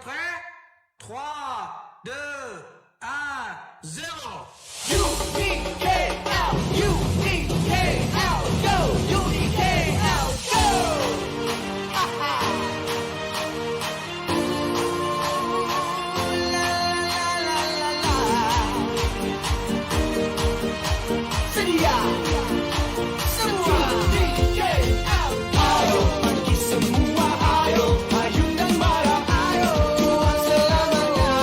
prêt? 3, 2, 1, 0. UDKL, UDKL, go, UDKL, go! Sedia semua UDKL, ayo bagi semua, ayo payung dan marah, ayo juang selamanya.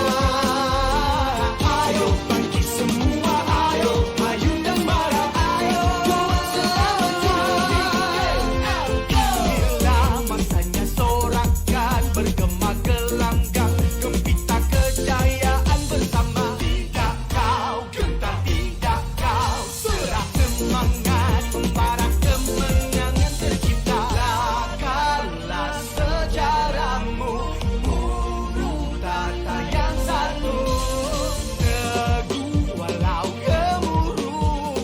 Ayo bagi semua, ayo payung dan marah, ayo juang selamanya. Bila masanya sorakan bergema gelanggang, gempita kejayaan bersama. Tidak kau gentar, tidak kau serah semangat, membara kemenangan tercipta. Lakarlah sejarahmu, bunuh tata yang satu. Teguh walau gemuruh,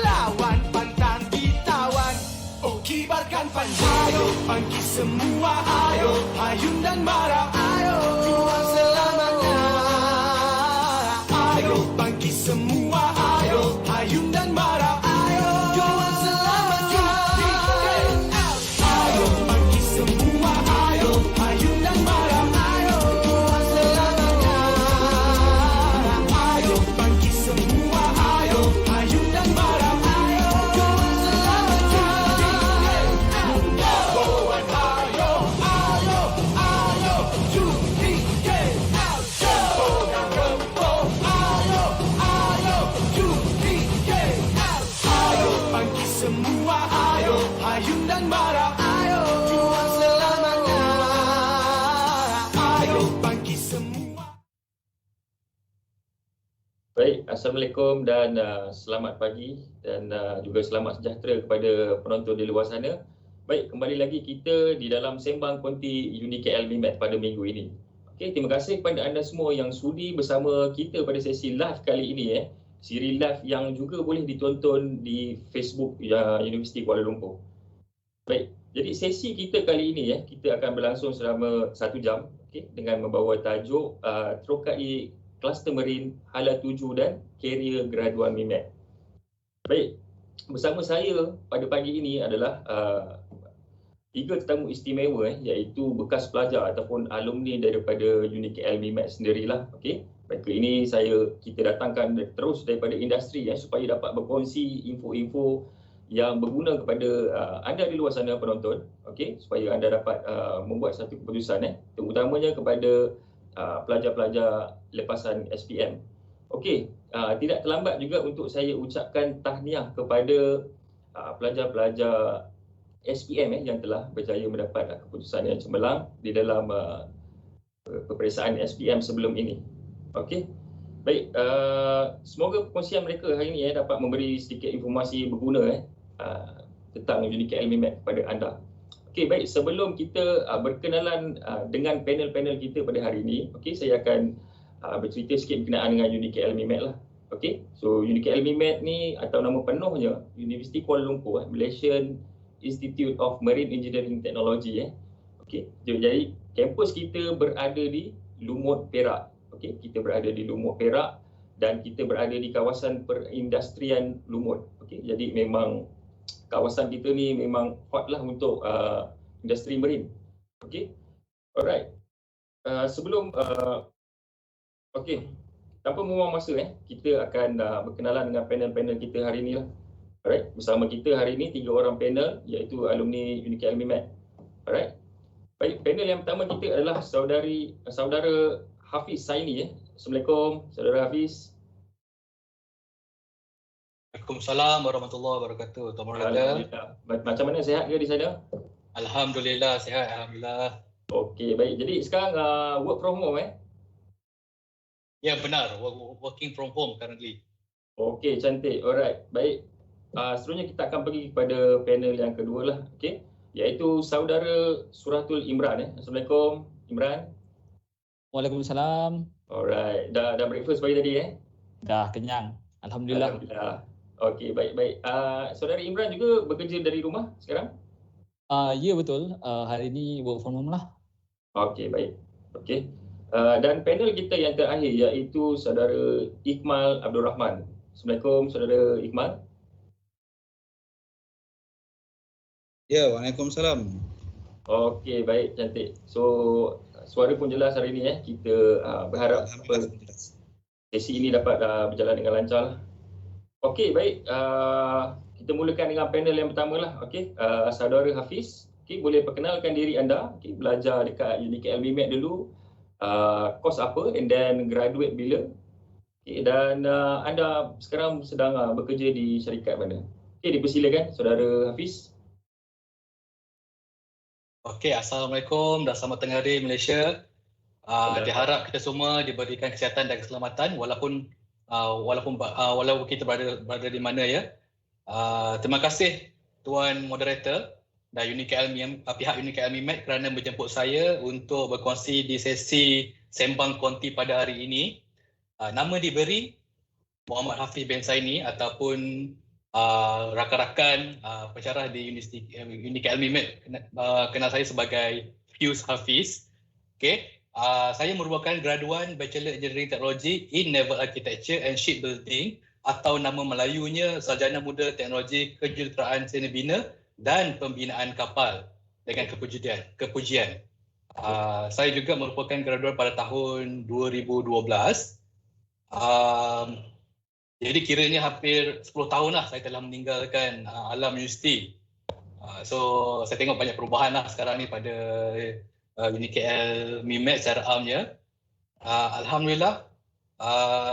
lawan pantang ditawan. Oh kibarkan panjang, ayo bangkit semua, ayo payung dan marah, ayo juang selamanya. Ayo bangkit semua, ayo payung dan marah, ayo juang selamanya. Ayo bangkit semua, ayo payung dan marah, ayo juang selamanya. Ayo bangkit semua, ayo payung dan marah, ayo juang selamanya. Kawan ayo, ayo, ayo, UDKL, go! Dan rempah, ayo, ayo, UDKL. Ayo bangkit semua, ayo payung dan marah, ayo juang selamanya. Ayo bangkit semua. Baik, Assalamualaikum dan selamat pagi dan juga selamat sejahtera kepada penonton di luar sana. Baik, kembali lagi kita di dalam Sembang Konti UniKL MIMAT pada minggu ini. Okey, terima kasih kepada anda semua yang sudi bersama kita pada sesi live kali ini. Siri live yang juga boleh ditonton di Facebook Universiti Kuala Lumpur. Baik, jadi sesi kita kali ini kita akan berlangsung selama 1 jam dengan membawa tajuk terokai Kluster Marin Hala 7 dan Karier Graduan MIMAT. Baik, bersama saya pada pagi ini adalah 3 tetamu istimewa iaitu bekas pelajar ataupun alumni daripada UniKL MIMAT sendirilah. Okey, mereka ini kita datangkan terus daripada industri supaya dapat berkongsi info-info yang berguna kepada anda di luar sana penonton, okey, supaya anda dapat membuat satu keputusan terutamanya kepada pelajar-pelajar lepasan SPM. Okey, tidak terlambat juga untuk saya ucapkan tahniah kepada pelajar-pelajar SPM yang telah berjaya mendapat keputusan yang cemerlang di dalam peperiksaan SPM sebelum ini. Okey. Baik, semoga perkongsian mereka hari ini dapat memberi sedikit informasi berguna tentang UniKL MIMAT kepada anda. Okey, baik, sebelum kita berkenalan dengan panel-panel kita pada hari ini, okey, saya akan bercerita sikit berkenaan dengan UniKL MIMAT lah. Okey, so UniKL MIMAT ni atau nama penuhnya Universiti Kuala Lumpur, Malaysian Institute of Marine Engineering Technology. Okey, jadi kampus kita berada di Lumut, Perak. Okey, kita berada di Lumut, Perak dan kita berada di kawasan perindustrian Lumut. Okey, jadi memang kawasan kita ni memang hot lah untuk industri marine. Okey, alright. Sebelum okey, tanpa membuang masa kita akan berkenalan dengan panel-panel kita hari ini lah. Alright, bersama kita hari ini 3 orang panel iaitu alumni UniKL MIMAT. Alright. Baik, panel yang pertama kita adalah saudara Hafiz Saini. Assalamualaikum saudara Hafiz. Waalaikumsalam warahmatullahi wabarakatuh. Alhamdulillah. Macam mana, sihat ke di sana? Alhamdulillah sihat, alhamdulillah. Okey, baik. Jadi sekarang work from home Ya benar, working from home currently. Okey, cantik. Alright. Baik. Seterusnya kita akan pergi kepada panel yang kedua lah. Okey, iaitu saudara Suratul Imran. Assalamualaikum Imran. Waalaikumsalam. Alright. Dah breakfast pagi tadi Dah kenyang. Alhamdulillah. Alhamdulillah. Okey, baik. Saudara Imran juga bekerja dari rumah sekarang? Ya betul. Hari ini work from home lah. Okey, baik. Okey. Dan panel kita yang terakhir iaitu saudara Iqmal Abdul Rahman. Assalamualaikum saudara Iqmal. Ya, Waalaikumsalam. Okey, baik, cantik. So suara pun jelas hari ini Kita berharap sesi ini dapat berjalan dengan lancar lah. Okey, baik. Kita mulakan dengan panel yang pertama lah. Okey, saudara Hafiz. Okey, boleh perkenalkan diri anda. Okey, belajar dekat UniKL MIMET dulu. Kos apa and then graduate bila. Okay, dan anda sekarang sedang bekerja di syarikat mana? Okey, dipersilakan saudara Hafiz. Okey, Assalamualaikum dan selamat tengah hari Malaysia. Diharap kita semua diberikan kesihatan dan keselamatan walaupun kita berada di mana ya. Terima kasih Tuan Moderator dan pihak UniKL MIMET kerana menjemput saya untuk berkongsi di sesi Sembang Konti pada hari ini. Nama diberi Muhammad Hafiz bin Saini ataupun rakan-rakan pensyarah di UniKL MIMET kenal saya sebagai Fuse Hafiz. Okay. Saya merupakan graduan Bachelor Engineering Technology in Naval Architecture and Shipbuilding atau nama Melayunya Sarjana Muda Teknologi Kejuruteraan Sdn Bina dan Pembinaan Kapal dengan kepujian. Saya juga merupakan graduan pada tahun 2012. Jadi kiranya hampir 10 tahun lah saya telah meninggalkan alam universiti. So saya tengok banyak perubahan lah sekarang ni pada UniKL MIMET secara amnya. Alhamdulillah,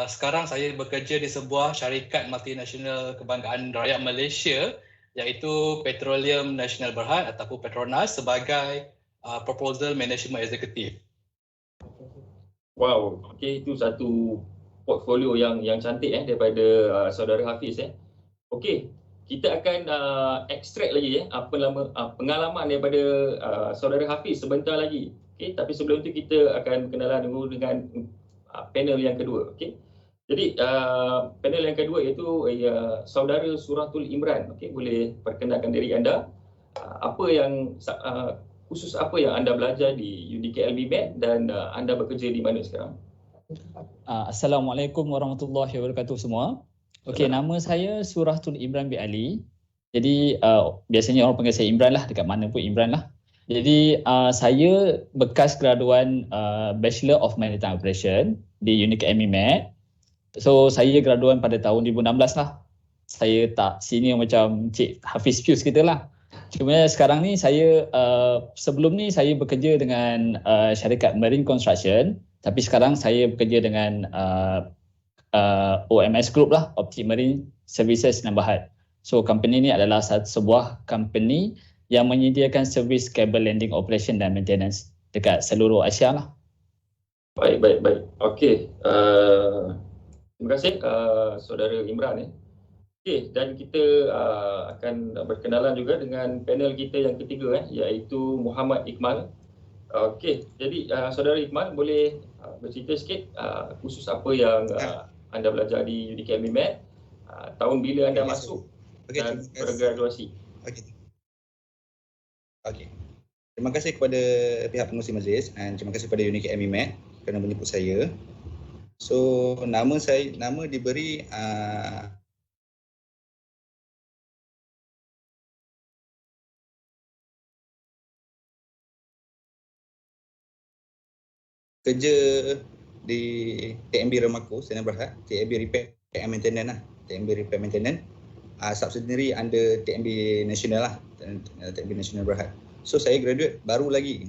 sekarang saya bekerja di sebuah syarikat multinasional kebanggaan rakyat Malaysia iaitu Petroleum Nasional Berhad ataupun Petronas sebagai Proposal Management Executive. Wow, okey, itu satu portfolio yang cantik daripada saudara Hafiz. Okey, kita akan extract lagi pengalaman daripada saudara Hafiz sebentar lagi. Okey, tapi sebelum itu kita akan kenalan dulu dengan panel yang kedua. Okey. Jadi panel yang kedua iaitu saudara Suratul Imran. Okey, boleh perkenalkan diri anda. Khusus apa yang anda belajar di UniKL MIMET dan anda bekerja di mana sekarang? Assalamualaikum warahmatullahi wabarakatuh semua. Okey, nama saya Suratul Imran bin Ali. Jadi biasanya orang panggil saya Imran lah, dekat mana pun Imran lah. Jadi saya bekas graduan Bachelor of Maritime Operation di UniKL MIMET. So saya graduan pada tahun 2016 lah. Saya tak senior macam Cik Hafiz Fuse kita lah. Cuma sekarang ni saya sebelum ni saya bekerja dengan syarikat Marine Construction, tapi sekarang saya bekerja dengan OMS Group lah, Optic Marine Services dan Berhad. So company ni adalah sebuah company yang menyediakan servis kabel landing operation dan maintenance dekat seluruh Asia lah. Baik. Okey. Terima kasih saudara Imran. Okey, dan kita akan berkenalan juga dengan panel kita yang ketiga iaitu Muhammad Iqmal. Okey, jadi saudara Iqmal boleh bercerita sikit khusus apa yang anda belajar di UniKL MIMET, tahun bila anda masuk dan bergraduasi. Okey. Terima kasih kepada pihak pengurusi majlis dan terima kasih kepada UniKL MIMET kerana menjemput saya. So nama diberi kerja di TMB Remako, Sdn Berhad, TMB Repair and Maintenance lah. TMB Repair and Maintenance, subsidiary under TMB Nasional lah, TMB Nasional Berhad. So saya graduate baru lagi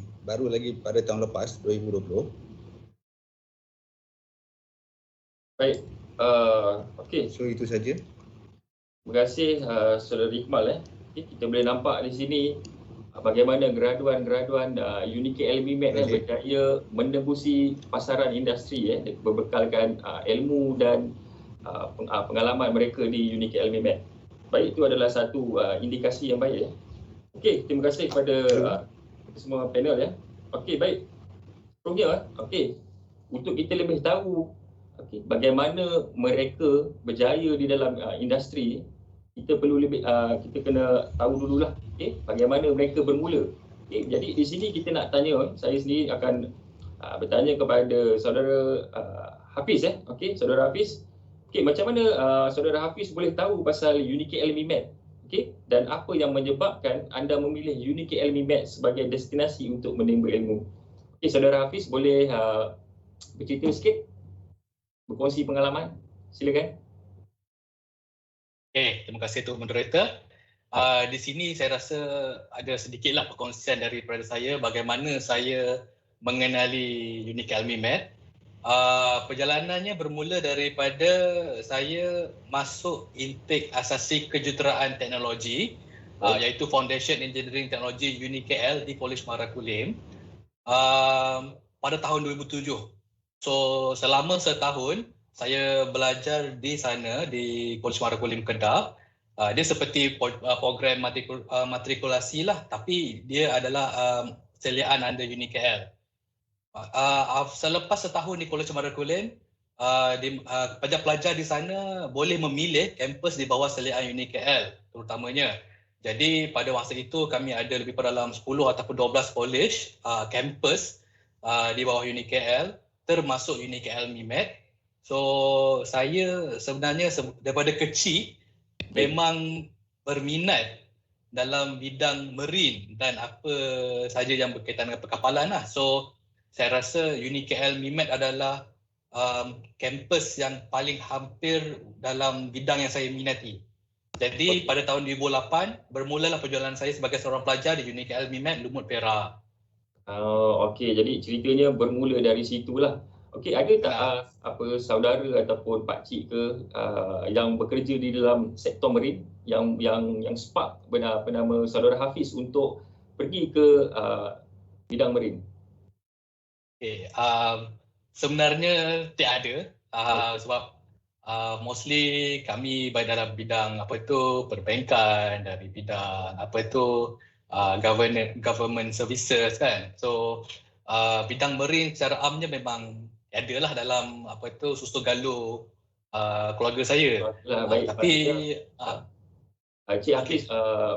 pada tahun lepas 2020. Baik, okey. So itu saja. Terima kasih saudara Iqmal. Okay, kita boleh nampak di sini bagaimana graduan UniKL MIMET berjaya menembusi pasaran industri berbekalkan ilmu dan pengalaman mereka di UniKL MIMET. Baik, itu adalah satu indikasi yang baik. Okey, terima kasih kepada semua panel Okey, baik. Seterusnya untuk kita lebih tahu bagaimana mereka berjaya di dalam industri, kita perlu kita kena tahu dululah bagaimana mereka bermula. Jadi di sini kita nak tanya, saya sendiri akan bertanya kepada saudara Hafiz okey, saudara Hafiz. Okey, macam mana saudara Hafiz boleh tahu pasal UniKL MIMAT? Okey, dan apa yang menyebabkan anda memilih UniKL MIMAT sebagai destinasi untuk menimba ilmu? Okey, saudara Hafiz boleh bercerita sikit, berkongsi pengalaman, silakan. Terima kasih untuk moderator. Di sini saya rasa ada sedikitlah perkongsian daripada saya bagaimana saya mengenali UniKL MIMAT. Perjalanannya bermula daripada saya masuk intake asasi kejuruteraan teknologi iaitu Foundation Engineering Technology UniKL di College Marakulim pada tahun 2007. So selama setahun saya belajar di sana di College Marakulim Kedah. Dia seperti program matrikulasi lah, tapi dia adalah seliaan under UniKL. Selepas setahun di College Marakulim, pelajar-pelajar di sana boleh memilih kampus di bawah seliaan UniKL terutamanya. Jadi pada masa itu kami ada lebih kurang dalam 10 ataupun 12 college kampus di bawah UniKL, termasuk UniKL MIMAT. So saya sebenarnya daripada kecil memang berminat dalam bidang marine dan apa saja yang berkaitan dengan perkapalan lah. So saya rasa UniKL MIMAT adalah kampus yang paling hampir dalam bidang yang saya minati. Jadi pada tahun 2008 bermulalah perjalanan saya sebagai seorang pelajar di UniKL MIMAT Lumut Perak. Okey, jadi ceritanya bermula dari situlah. Okey, ada tak saudara ataupun pakcik ke yang bekerja di dalam sektor marine yang spark bernama saudara Hafiz untuk pergi ke bidang marine? Okay, sebenarnya tidak ada sebab mostly kami baik dalam bidang perbankan, dari bidang government services kan. So bidang marine secara amnya memang adalah dalam susu galuh keluarga saya. Baik, tapi Cik Hafiz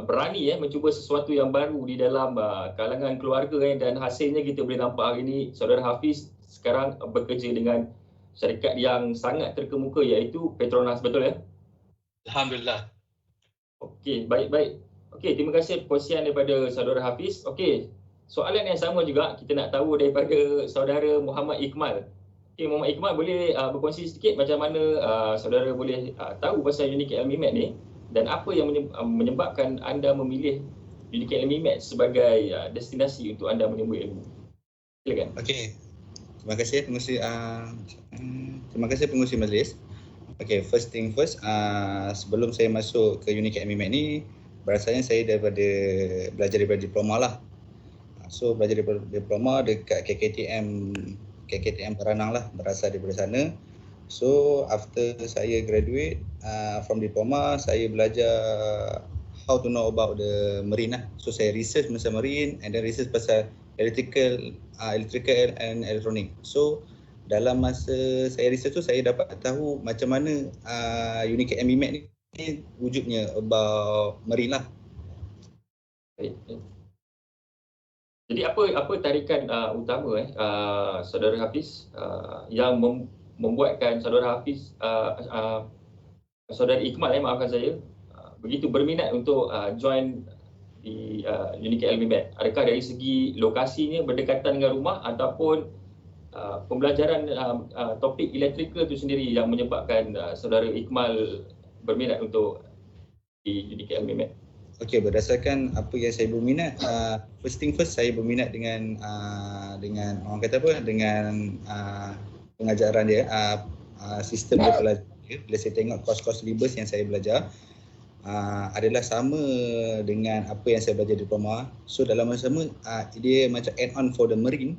berani mencuba sesuatu yang baru di dalam kalangan keluarga dan hasilnya kita boleh nampak hari ini saudara Hafiz sekarang bekerja dengan syarikat yang sangat terkemuka iaitu Petronas, betul ya? Alhamdulillah. Okey, baik. Okey, terima kasih perkongsian daripada saudara Hafiz. Okey, soalan yang sama juga kita nak tahu daripada saudara Muhammad Iqmal. Okey, Muhammad Iqmal boleh berkongsi sedikit macam mana saudara boleh tahu pasal UniKL MIMAT ni dan apa yang menyebabkan anda memilih UniKL MIMAT sebagai destinasi untuk anda menimba ilmu. Silakan. Okey. Terima kasih pengurusi majlis. Okey, first thing first, sebelum saya masuk ke UniKL MIMAT ni, berasanya saya belajar daripada diploma lah. So belajar daripada diploma dekat KKTM Peranang lah, berasal daripada sana. So after saya graduate from diploma, saya belajar how to know about the marine lah. So saya research pasal marine and then research pasal electrical and electronic. So dalam masa saya research tu saya dapat tahu macam mana UniKL MIMAT ni wujudnya about marine lah. Jadi apa tarikan utama saudara Hafiz yang membuatkan saudara Hafiz saudara Iqmal maafkan saya begitu berminat untuk join di UniKL MIMAT? Adakah dari segi lokasinya berdekatan dengan rumah ataupun pembelajaran topik elektrikal itu sendiri yang menyebabkan saudara Iqmal berminat untuk di UniKL MIMAT? Okey, berdasarkan apa yang saya berminat, first thing first saya berminat dengan orang kata dengan pengajaran dia, sistem dia pelajar. Bila saya tengok kos-kos syllabus yang saya belajar adalah sama dengan apa yang saya belajar di diploma. So dalam masa sama dia macam add-on for the marine.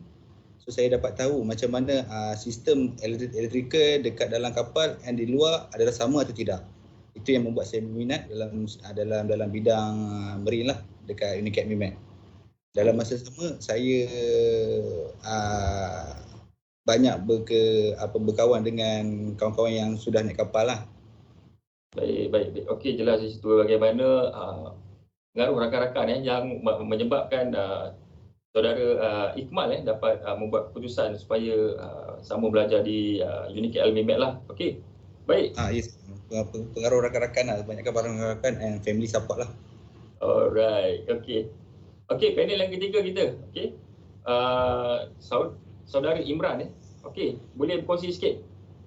So saya dapat tahu macam mana sistem elektrikal dekat dalam kapal dan di luar adalah sama atau tidak. Itu yang membuat saya berminat dalam bidang marine lah dekat UniKL MIMAT. Dalam masa sama saya banyak berkawan dengan kawan-kawan yang sudah naik kapal lah. Baik. Okey, jelas di situ bagaimana pengaruh rakan-rakan yang menyebabkan saudara Ikmal dapat membuat keputusan supaya sambung belajar di UniKL MIMET lah. Okey. Baik. Yes. Pengaruh rakan-rakan lah, banyakkan pengaruh rakan and family support lah. Alright. Okey. Okey, panel yang ketiga kita. Okey. Saudara Imran Okey, boleh berkongsi sikit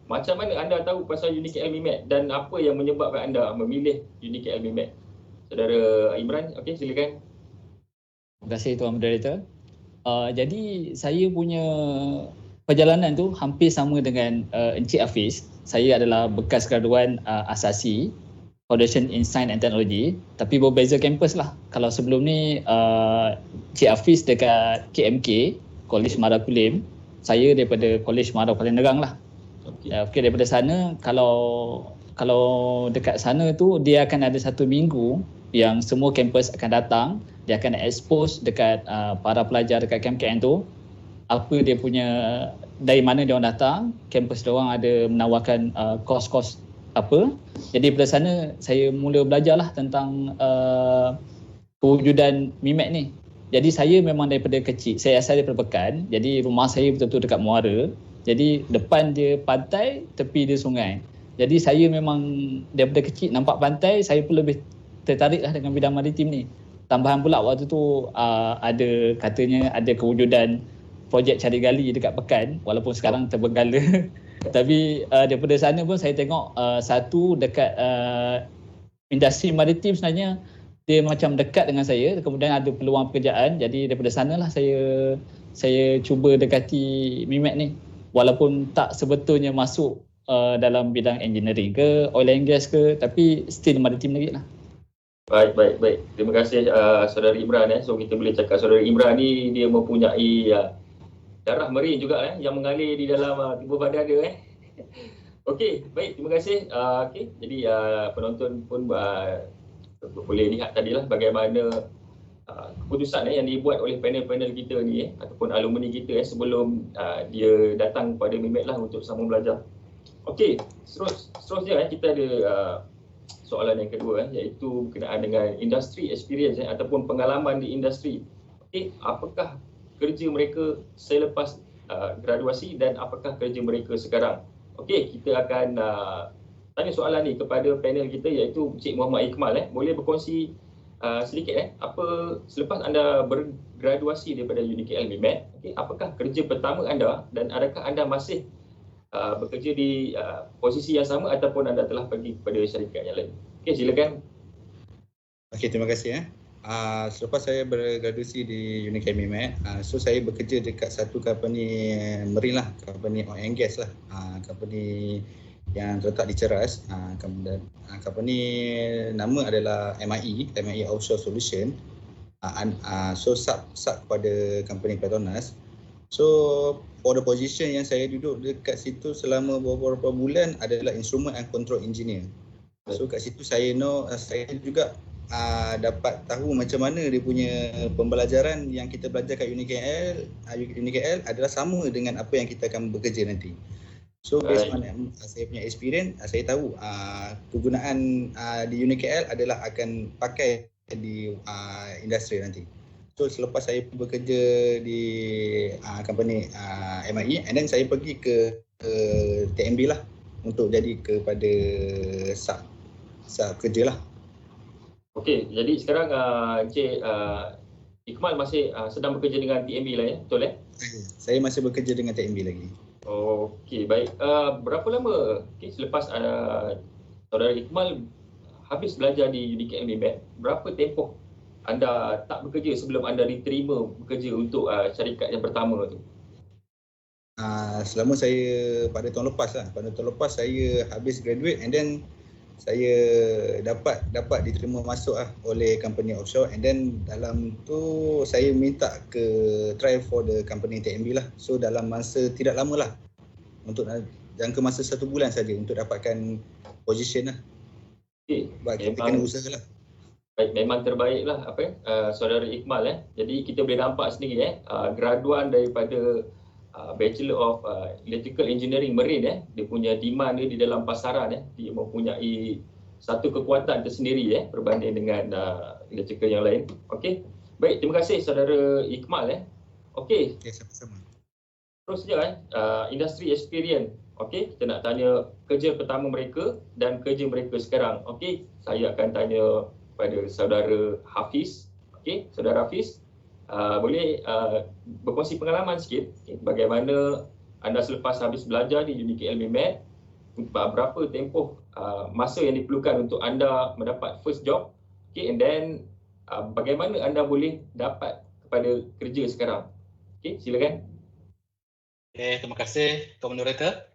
macam mana anda tahu pasal UniKL MIMET dan apa yang menyebabkan anda memilih UniKL MIMET? Saudara Imran, okey, silakan. Terima kasih Tuan Moderator. Jadi saya punya perjalanan tu hampir sama dengan Encik Hafiz. Saya adalah bekas graduan asasi Foundation in Science and Technology, tapi berbeza kampus lah. Kalau sebelum ni Encik Hafiz dekat KMK, College Mara Kulim, saya daripada College Mara Kuala Nerang lah. Okey, daripada sana kalau dekat sana tu dia akan ada 1 minggu yang semua kampus akan datang, dia akan expose dekat para pelajar dekat KMKN tu apa dia punya, dari mana dia orang datang, kampus dia orang ada menawarkan kos-kos apa. Jadi pada sana saya mula belajarlah tentang kewujudan MIMET ni. Jadi saya memang daripada kecil, saya asal daripada Pekan, jadi rumah saya betul-betul dekat Muara. Jadi depan dia pantai, tepi dia sungai. Jadi saya memang daripada kecil nampak pantai, saya pun lebih tertarik lah dengan bidang maritim ni. Tambahan pula waktu tu ada katanya ada kewujudan projek cari gali dekat Pekan, walaupun sekarang terbengala. Tapi daripada sana pun saya tengok satu dekat industri maritim sebenarnya dia macam dekat dengan saya, kemudian ada peluang pekerjaan. Jadi daripada sanalah saya cuba dekati MIMET ni. Walaupun tak sebetulnya masuk dalam bidang engineering ke, oil and gas ke, tapi still maritim lagi lah. Baik. Terima kasih saudara Imran. So kita boleh cakap saudara Imran ni dia mempunyai darah merin juga yang mengalir di dalam tubuh badan dia. Okey, baik, terima kasih. Okey, jadi penonton pun boleh lihat tadilah bagaimana keputusan yang dibuat oleh panel-panel kita ni ataupun alumni kita sebelum dia datang pada MIMET lah untuk sambung belajar. Okey, seterusnya kita ada soalan yang kedua iaitu berkenaan dengan industri experience ataupun pengalaman di industri. Okey, apakah kerja mereka selepas graduasi dan apakah kerja mereka sekarang? Okey, kita akan tanya soalan ni kepada panel kita iaitu Cik Muhammad Ikmal. Boleh berkongsi sedikit apa selepas anda bergraduasi daripada UniKL MIMET, okey, apakah kerja pertama anda dan adakah anda masih bekerja di posisi yang sama ataupun anda telah pergi kepada syarikat yang lain? Okey, silakan. Okey, terima kasih. Selepas saya bergraduasi di UniKL MIMET, so saya bekerja dekat satu company marine lah, company oil and gas lah, company yang terletak di Ceras. Company nama adalah MIE Offshore Solution. So sub kepada company Petronas. So for the position yang saya duduk dekat situ selama beberapa bulan adalah instrument and control engineer. So kat situ saya juga dapat tahu macam mana dia punya pembelajaran yang kita belajar kat UniKL adalah sama dengan apa yang kita akan bekerja nanti. So based on saya punya experience, saya tahu kegunaan di UniKL adalah akan pakai di industri nanti. So selepas saya bekerja di company MIE, and then saya pergi ke TMB lah untuk jadi kepada sub kerja lah. Okey, jadi sekarang Encik Ikmal masih sedang bekerja dengan TMB lah betul Saya masih bekerja dengan TMB lagi. Okey, baik. Berapa lama selepas saudara Ikmal habis belajar di UniKL MIMET, berapa tempoh anda tak bekerja sebelum anda diterima bekerja untuk syarikat yang pertama tu? Selama saya pada tahun lepas saya habis graduate and then saya dapat diterima masuk oleh company offshore, and then dalam tu saya minta ke try for the company TMB lah. So dalam masa tidak lama lah, untuk jangka masa 1 bulan saja untuk dapatkan position lah. Okay. Kita kena usaha lah. Baik, memang terbaik lah saudara Ikmal. Jadi kita boleh nampak sendiri graduan daripada Bachelor of Electrical Engineering Marine, dia punya demand dia di dalam pasaran, dia mempunyai satu kekuatan tersendiri berbanding dengan electrical yang lain. Okey. Baik, terima kasih saudara Ikmal. Okey, Okey, sama-sama. terus saja industry experience. Okey, kita nak tanya kerja pertama mereka dan kerja mereka sekarang. Okey, saya akan tanya pada saudara Hafiz. Okey, saudara Hafiz, boleh berkongsi pengalaman sikit, okay, bagaimana anda selepas habis belajar di UniKL MIMED, berapa tempoh masa yang diperlukan untuk anda mendapat first job, okay, and then bagaimana anda boleh dapat kepada kerja sekarang. Okey, silakan. Okay, terima kasih Tuan Moderator.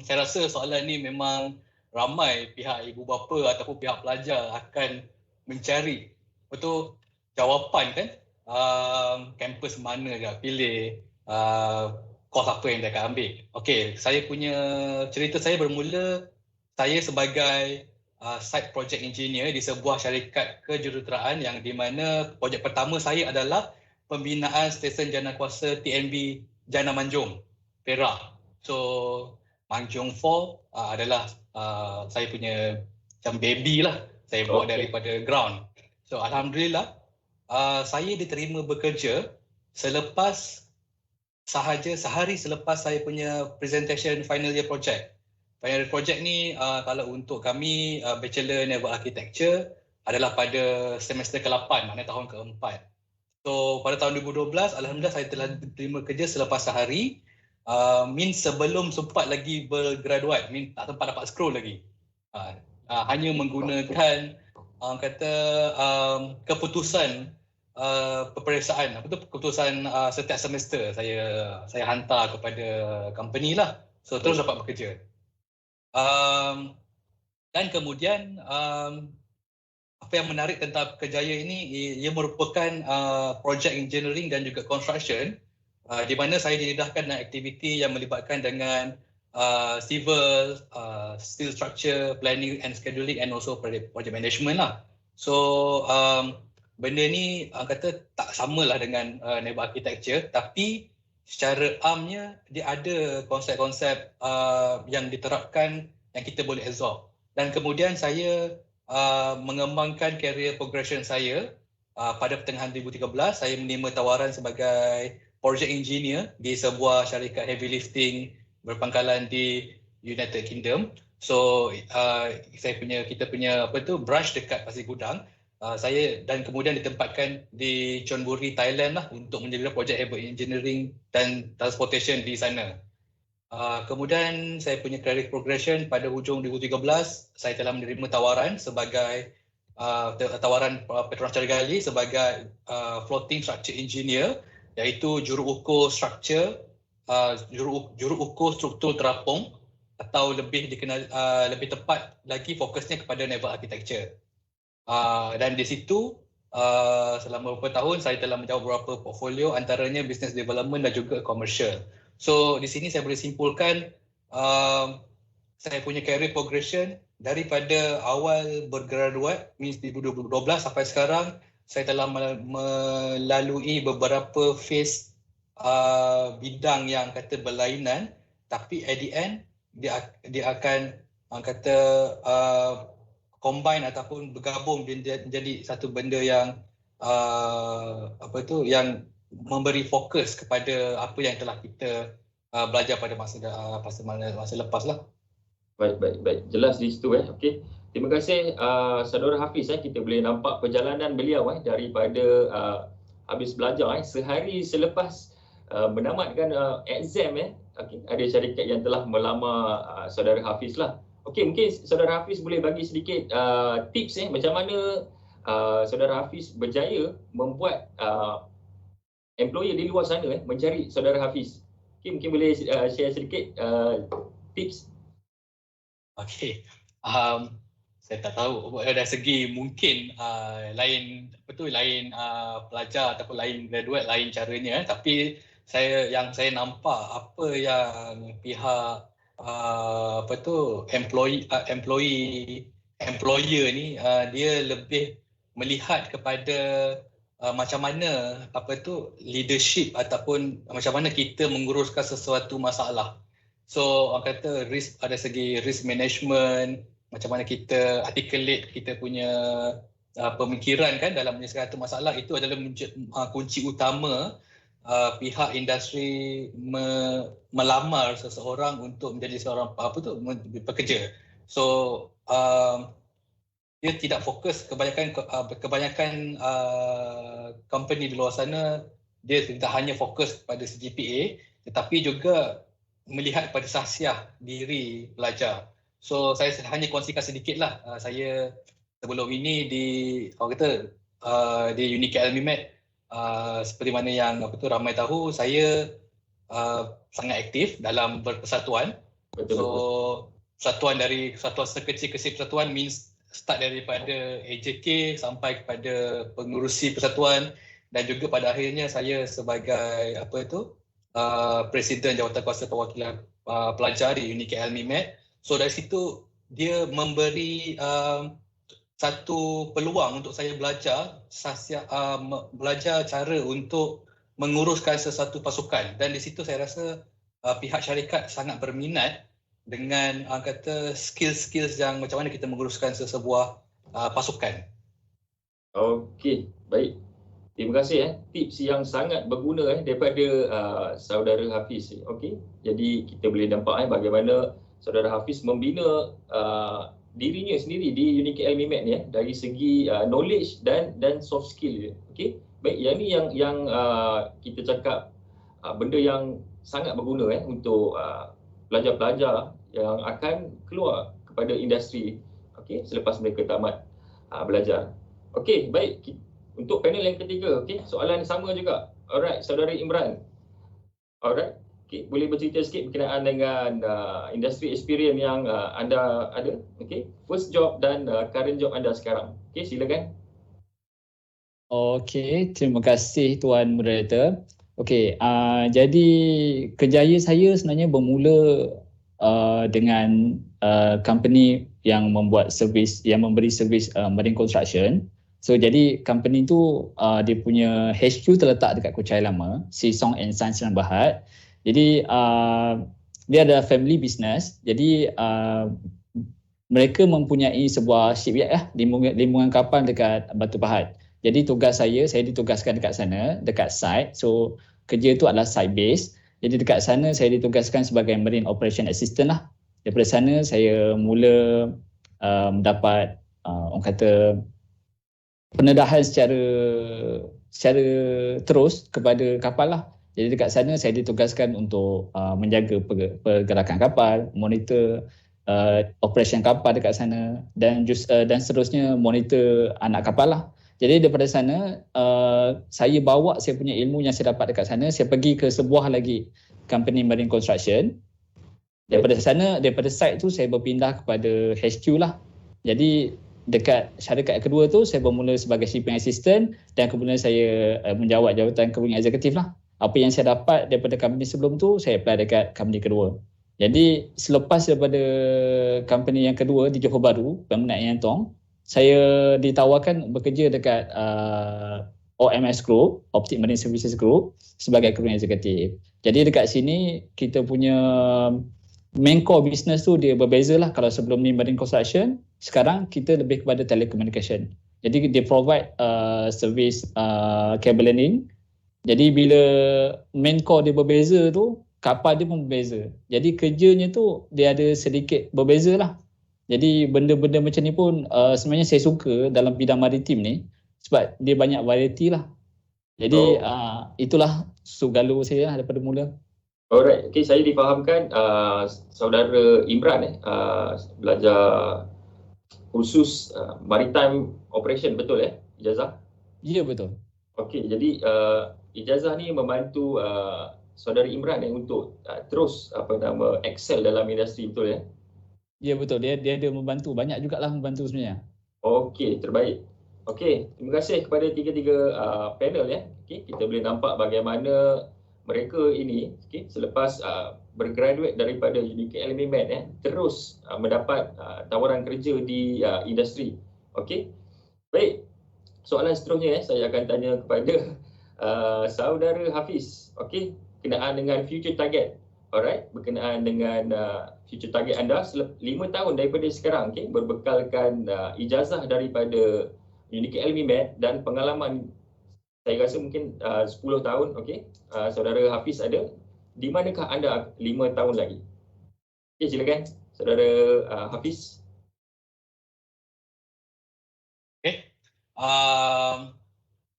Saya rasa soalan ni memang ramai pihak ibu bapa ataupun pihak pelajar akan mencari betul jawapan kan, kampus mana dia pilih, kos apa yang dia akan ambil. Okey, saya punya cerita saya bermula, saya sebagai site project engineer di sebuah syarikat kejuruteraan yang di mana projek pertama saya adalah pembinaan stesen janakuasa TNB Jana Manjung, Perak. So Manjung 4 adalah saya punya macam baby lah. Saya buat daripada ground. So alhamdulillah saya diterima bekerja selepas sehari selepas saya punya presentation final year project. Final year project ni kalau untuk kami Bachelor Naval Architecture adalah pada semester ke-8, maknanya tahun ke-4. So pada tahun 2012 alhamdulillah saya telah diterima kerja selepas sehari, sebelum sempat lagi bergraduate, tak sempat dapat scroll lagi. Hanya menggunakan keputusan peperiksaan, keputusan setiap semester saya hantar kepada company lah. So terus dapat bekerja. Dan kemudian apa yang menarik tentang Kerjaya ini, ia merupakan project engineering dan juga construction, di mana saya didedahkan dengan aktiviti yang melibatkan dengan civil, steel structure, planning and scheduling and also project management lah. So benda ni kata tak samalah dengan naval architecture, tapi secara amnya dia ada konsep-konsep yang diterapkan yang kita boleh absorb. Dan kemudian saya mengembangkan career progression saya. Pada pertengahan 2013 saya menerima tawaran sebagai project engineer di sebuah syarikat heavy lifting berpangkalan di United Kingdom. So kita punya branch dekat Pasir Gudang. Saya dan kemudian ditempatkan di Chonburi, Thailand lah untuk menjadi project heavy engineering dan transportation di sana. Kemudian saya punya career progression pada hujung 2013 saya telah menerima tawaran sebagai tawaran Petronas Carigali sebagai floating structure engineer, iaitu juruukur structure, juruukur struktur terapung, atau lebih dikenal lebih tepat lagi fokusnya kepada naval architecture. Dan di situ selama beberapa tahun saya telah menjawab beberapa portfolio, antaranya business development dan juga commercial. So di sini saya boleh simpulkan saya punya career progression daripada awal bergraduate means 2012 sampai sekarang saya telah melalui beberapa phase bidang yang kata berlainan, tapi at the end dia akan combine ataupun bergabung menjadi satu benda yang yang memberi fokus kepada apa yang telah kita belajar pada masa lepas lah. Baik. Jelas di situ Okey. Terima kasih saudara Hafiz. Kita boleh nampak perjalanan beliau daripada habis belajar sehari selepas menamatkan exam okay. Ada syarikat yang telah melamar saudara Hafiz lah. Okey, mungkin saudara Hafiz boleh bagi sedikit tips macam mana saudara Hafiz berjaya membuat employer di luar sana mencari saudara Hafiz. Okay, mungkin boleh share sedikit tips. Okey. Saya tak tahu dari segi mungkin lain pelajar ataupun lain graduate lain caranya, tapi saya nampak apa yang pihak employer ni dia lebih melihat kepada macam mana leadership ataupun macam mana kita menguruskan sesuatu masalah. So orang kata ada segi risk management, macam mana kita articulate kita punya pemikiran kan dalam menyelesaikan satu masalah, itu adalah kunci utama pihak industri melamar seseorang untuk menjadi seorang pekerja. So dia tidak fokus, kebanyakan company di luar sana dia tidak hanya fokus pada CGPA tetapi juga melihat pada sahsiah diri pelajar. So saya hanya kongsikan sedikitlah. Saya sebelum ini di di UniKL MIMED, seperti mana yang ramai tahu, saya sangat aktif dalam berpersatuan. So persatuan sekecil-kecil persatuan means start daripada AJK sampai kepada pengurusi persatuan, dan juga pada akhirnya saya sebagai Presiden Jawatankuasa Perwakilan Pelajar di UniKL MIMED. So dari situ dia memberi satu peluang untuk saya belajar cara untuk menguruskan sesuatu pasukan, dan di situ saya rasa pihak syarikat sangat berminat dengan skills-skills yang macam mana kita menguruskan sesebuah pasukan. Okey, baik. Terima kasih tips yang sangat berguna daripada saudara Hafiz. Okey. Jadi kita boleh nampak bagaimana saudara Hafiz membina dirinya sendiri di UniKL MIMED ni dari segi knowledge dan soft skill. Okey. Baik, yang ni yang kita cakap benda yang sangat berguna untuk pelajar-pelajar yang akan keluar kepada industri, okey, selepas mereka tamat belajar. Okey, baik. Untuk panel yang ketiga, okey, soalan sama juga. Alright, saudara Imran. Alright. Okey, boleh bercerita sikit berkenaan dengan industri experience yang anda ada, okey? First job dan current job anda sekarang. Okey, silakan. Okey, terima kasih Tuan Moderator. Okey, jadi kerjaya saya sebenarnya bermula dengan company yang membuat servis, yang memberi servis marine construction. So jadi company tu dia punya HQ terletak dekat Kuchai Lama, Sisong and Sons Senang Berhad. Jadi dia ada family business. Jadi mereka mempunyai sebuah shipyard limbungan kapal dekat Batu Pahat. Jadi tugas saya ditugaskan dekat sana, dekat site. So kerja tu adalah site base. Jadi dekat sana saya ditugaskan sebagai Marine Operation Assistant lah. Daripada sana saya mula mendapat pendedahan secara terus kepada kapal lah. Jadi dekat sana saya ditugaskan untuk menjaga pergerakan kapal, monitor operation kapal dekat sana, dan seterusnya monitor anak kapal lah. Jadi daripada sana saya bawa saya punya ilmu yang saya dapat dekat sana, saya pergi ke sebuah lagi company marine construction. Daripada sana, daripada site tu saya berpindah kepada HQ lah. Jadi dekat syarikat kedua tu saya bermula sebagai shipping assistant, dan kemudian saya menjawat jawatan kemudian eksekutif lah. Apa yang saya dapat daripada company sebelum tu saya apply dekat company kedua. Jadi selepas daripada company yang kedua di Johor Bahru, Pemenang Yantong, saya ditawarkan bekerja dekat OMS Group, Optic Marine Services Group, sebagai kru eksekutif. Jadi dekat sini kita punya main core business tu dia berbeza lah. Kalau sebelum ni marine construction, sekarang kita lebih kepada telecommunication. Jadi dia provide service cable landing. Jadi bila main core dia berbeza tu, kapal dia pun berbeza. Jadi kerjanya tu dia ada sedikit berbeza lah. Jadi benda-benda macam ni pun sebenarnya saya suka dalam bidang maritim ni, sebab dia banyak variety lah. Jadi itulah sugalo saya lah daripada mula. Alright, okay, saya difahamkan saudara Imran belajar khusus maritime operation, betul ijazah? Ya, betul. Okey, jadi ijazah ni membantu saudara Imran untuk terus excel dalam industri, betul Ya, betul. Dia ada membantu, banyak jugalah membantu sebenarnya. Okey, terbaik. Okey, terima kasih kepada tiga-tiga panel Okey, kita boleh nampak bagaimana mereka ini selepas bergraduate daripada UniKL MIMED terus mendapat tawaran kerja di industri. Okey. Baik. Soalan seterusnya saya akan tanya kepada saudara Hafiz. Okey, berkenaan dengan future target. Alright, berkenaan dengan future target anda 5 tahun daripada sekarang, berbekalkan ijazah daripada UniKL MIMED dan pengalaman Saya rasa mungkin 10 tahun, okey. Saudara Hafiz ada. Di manakah anda 5 tahun lagi? Okey, silakan saudara Hafiz. Okay.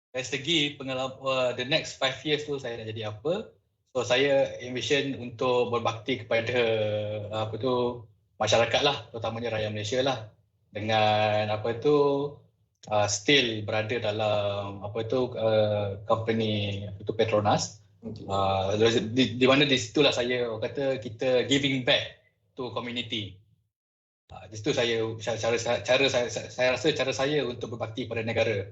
Dari segi pengalaman the next 5 years tu saya nak jadi apa? So saya envision untuk berbakti kepada masyarakat lah, terutamanya rakyat Malaysia lah, dengan still berada dalam company Petronas. Di mana di situlah saya kata kita giving back to community. Di situ saya rasa cara saya untuk berbakti pada negara.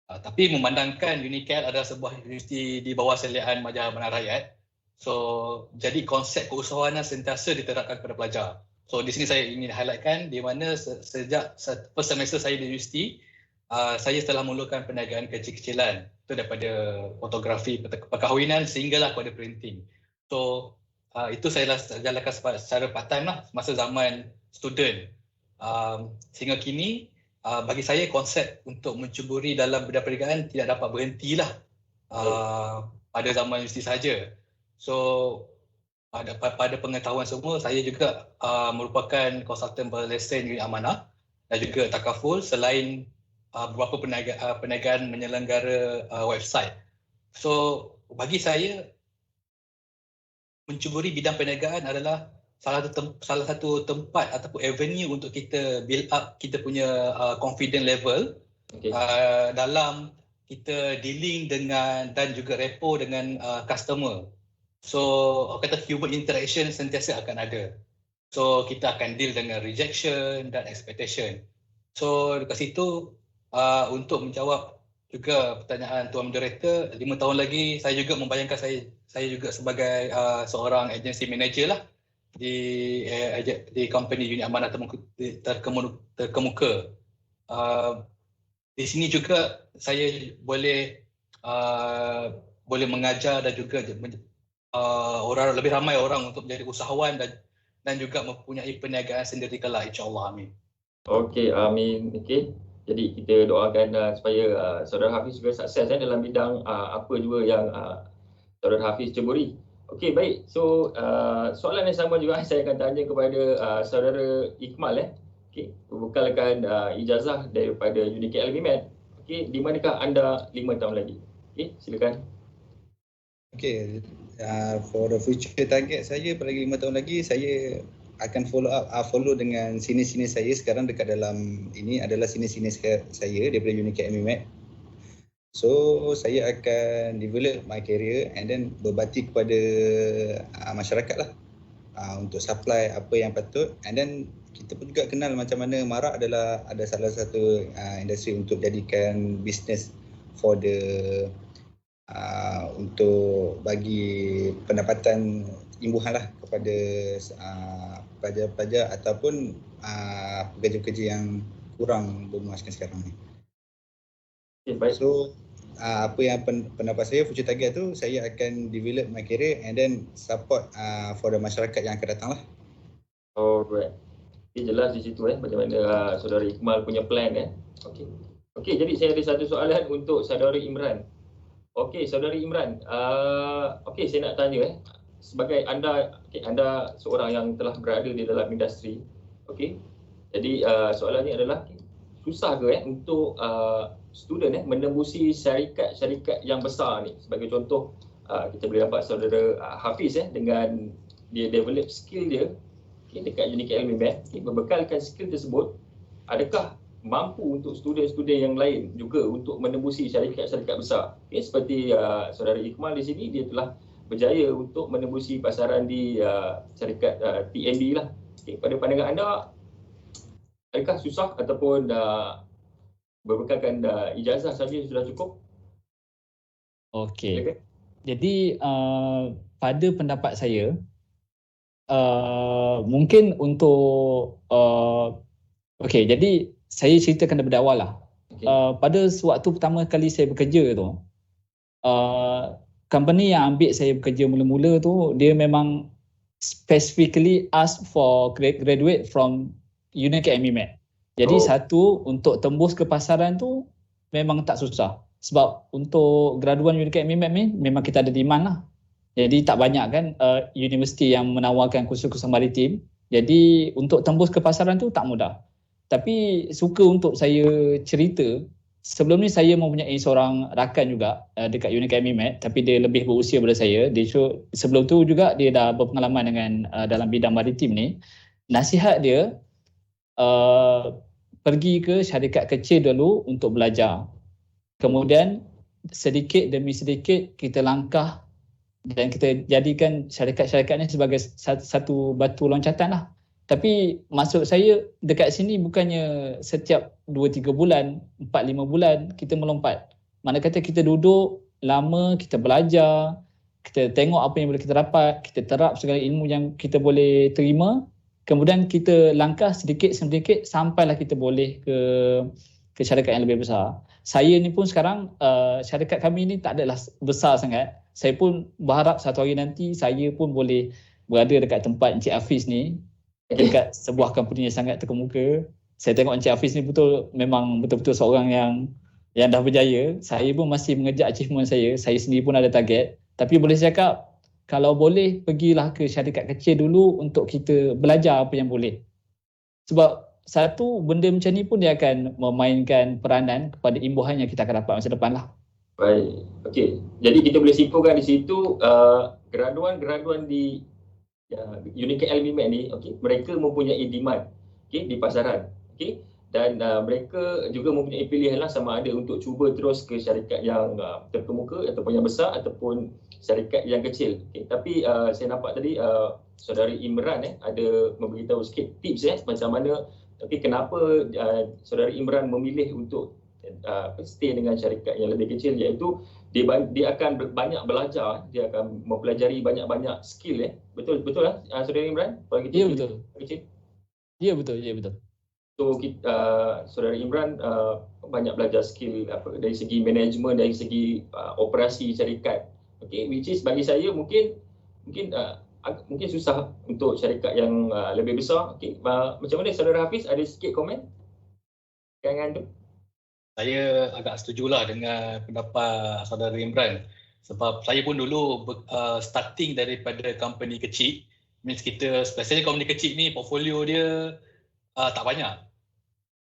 Tapi memandangkan UNICAL adalah sebuah universiti di bawah seliaan Majlis Amanah Rakyat, so jadi konsep keusahawanan sentiasa diterapkan kepada pelajar. So di sini saya ingin highlightkan di mana sejak first semester saya di universiti, saya telah mulakan perniagaan kecil-kecilan, itu daripada fotografi perkahwinan sehinggalah kepada printing. So itu saya jalankan secara part time lah masa zaman student. Sehingga kini bagi saya konsep untuk mencuburi dalam bidang perniagaan tidak dapat berhentilah pada zaman universiti saja. So pada pengetahuan semua, saya juga merupakan konsultan berlesen unit amanah dan juga takaful selain beberapa perniagaan menyelenggara website. So bagi saya mencuburi bidang perniagaan adalah salah satu tempat ataupun avenue untuk kita build up kita punya confidence level dalam kita dealing dengan dan juga repo dengan customer. So kata human interaction sentiasa akan ada. So kita akan deal dengan rejection dan expectation. So dekat situ untuk menjawab juga pertanyaan Tuan Moderator, 5 tahun lagi saya juga membayangkan saya juga sebagai seorang agency manager lah di company unit amanah terkemuka. Di sini juga saya boleh mengajar dan juga orang lebih ramai orang untuk menjadi usahawan dan juga mempunyai perniagaan sendiri kelak, insya-Allah. Amin. Okey, amin. Okey. Jadi kita doakan supaya saudara Hafiz juga sukses dalam bidang apa juga yang saudara Hafiz ceburi. Okey, baik. So soalan yang sama juga saya akan tanya kepada saudara Ikmal. Okey, berbekalkan ijazah daripada UNICAL LMIMET. Okey, di manakah anda 5 tahun lagi? Okey, silakan. Okay, for the future target saya pada 5 tahun lagi, saya akan follow dengan senior-senior saya sekarang dekat dalam ini adalah senior-senior saya daripada UNICAL LMIMET. So saya akan develop my career and then berbakti kepada masyarakat lah untuk supply apa yang patut, and then kita pun juga kenal macam mana Marak adalah ada salah satu industri untuk jadikan business for the untuk bagi pendapatan imbuhan lah kepada pelajar-pelajar ataupun pekerja-pekerja yang kurang bermuaskan sekarang ni. Okay, baik. So apa yang pendapat saya future target tu, saya akan develop my career and then support for the masyarakat yang akan datang lah. Alright. Okay, jelas di situ macam mana saudara Ikmal punya plan Okey. Okey, jadi saya ada satu soalan untuk saudara Imran. Okey, saudara Imran, okey saya nak tanya sebagai anda seorang yang telah berada di dalam industri. Okey. Jadi soalannya adalah susah ke untuk student menembusi syarikat-syarikat yang besar ni. Sebagai contoh kita boleh dapat saudara Hafiz dengan dia develop skill dia dekat UNICAL LMIMET, berbekalkan skill tersebut, adakah mampu untuk student-student yang lain juga untuk menembusi syarikat-syarikat besar? Seperti saudara Ikmal di sini, dia telah berjaya untuk menembusi pasaran di syarikat TNB lah. Pada pandangan anda, adakah susah ataupun berbekalkan ijazah saja sudah cukup? Okey. Jadi pada pendapat saya, mungkin untuk okey, jadi saya ceritakan daripada awal lah. Okay. Pada sewaktu pertama kali saya bekerja tu, company yang ambil saya bekerja mula-mula tu, dia memang specifically ask for graduate from UNICAL LMIMET. Jadi satu, untuk tembus ke pasaran tu memang tak susah. Sebab untuk graduan UniCAM MIMAT ni memang kita ada demand lah. Jadi tak banyak kan universiti yang menawarkan kursus-kursus maritim. Jadi untuk tembus ke pasaran tu tak mudah. Tapi suka untuk saya cerita, sebelum ni saya mempunyai seorang rakan juga dekat UniCAM MIMAT, tapi dia lebih berusia daripada saya. Sebelum tu juga dia dah berpengalaman dengan dalam bidang maritim ni. Nasihat dia pergi ke syarikat kecil dulu untuk belajar. Kemudian sedikit demi sedikit kita langkah dan kita jadikan syarikat-syarikat ni sebagai satu batu loncatan lah. Tapi maksud saya dekat sini bukannya setiap 2-3 bulan, 4-5 bulan kita melompat. Mana kata kita duduk lama, kita belajar, kita tengok apa yang boleh kita dapat, kita terap segala ilmu yang kita boleh terima, kemudian kita langkah sedikit sedikit sampailah kita boleh ke syarikat yang lebih besar. Saya ni pun sekarang syarikat kami ni tak adalah besar sangat. Saya pun berharap satu hari nanti saya pun boleh berada dekat tempat Encik Hafiz ni, dekat sebuah company yang sangat terkemuka. Saya tengok Encik Hafiz ni memang betul-betul seorang yang dah berjaya. Saya pun masih mengejar achievement saya. Saya sendiri pun ada target. Tapi boleh cakap, kalau boleh pergilah ke syarikat kecil dulu untuk kita belajar apa yang boleh. Sebab satu benda macam ni pun dia akan memainkan peranan kepada imbuhan yang kita akan dapat masa depan lah. Baik, okey. Jadi kita boleh simpulkan di situ graduan-graduan di UniCAM MIMAT ni, okey, mereka mempunyai demand, okey, di pasaran, okey, dan mereka juga mempunyai pilihan lah sama ada untuk cuba terus ke syarikat yang terkemuka ataupun yang besar ataupun syarikat yang kecil. Okay. Tapi saya nampak tadi saudari Imran ada memberitahu sikit tips macam mana, kenapa saudari Imran memilih untuk stay dengan syarikat yang lebih kecil, iaitu dia akan banyak belajar, dia akan mempelajari banyak-banyak skill. Betul lah saudari Imran? Ya betul. Kecil? Ya betul. So saudara Imran banyak belajar skill dari segi management, dari segi operasi syarikat. Okay, which is bagi saya mungkin susah untuk syarikat yang lebih besar. Okay, macam mana saudara Hafiz, ada sikit komen dengan tu? Saya agak setujulah dengan pendapat saudara Imran, sebab saya pun dulu starting daripada company kecil. Means kita, especially company kecil ni, portfolio dia tak banyak.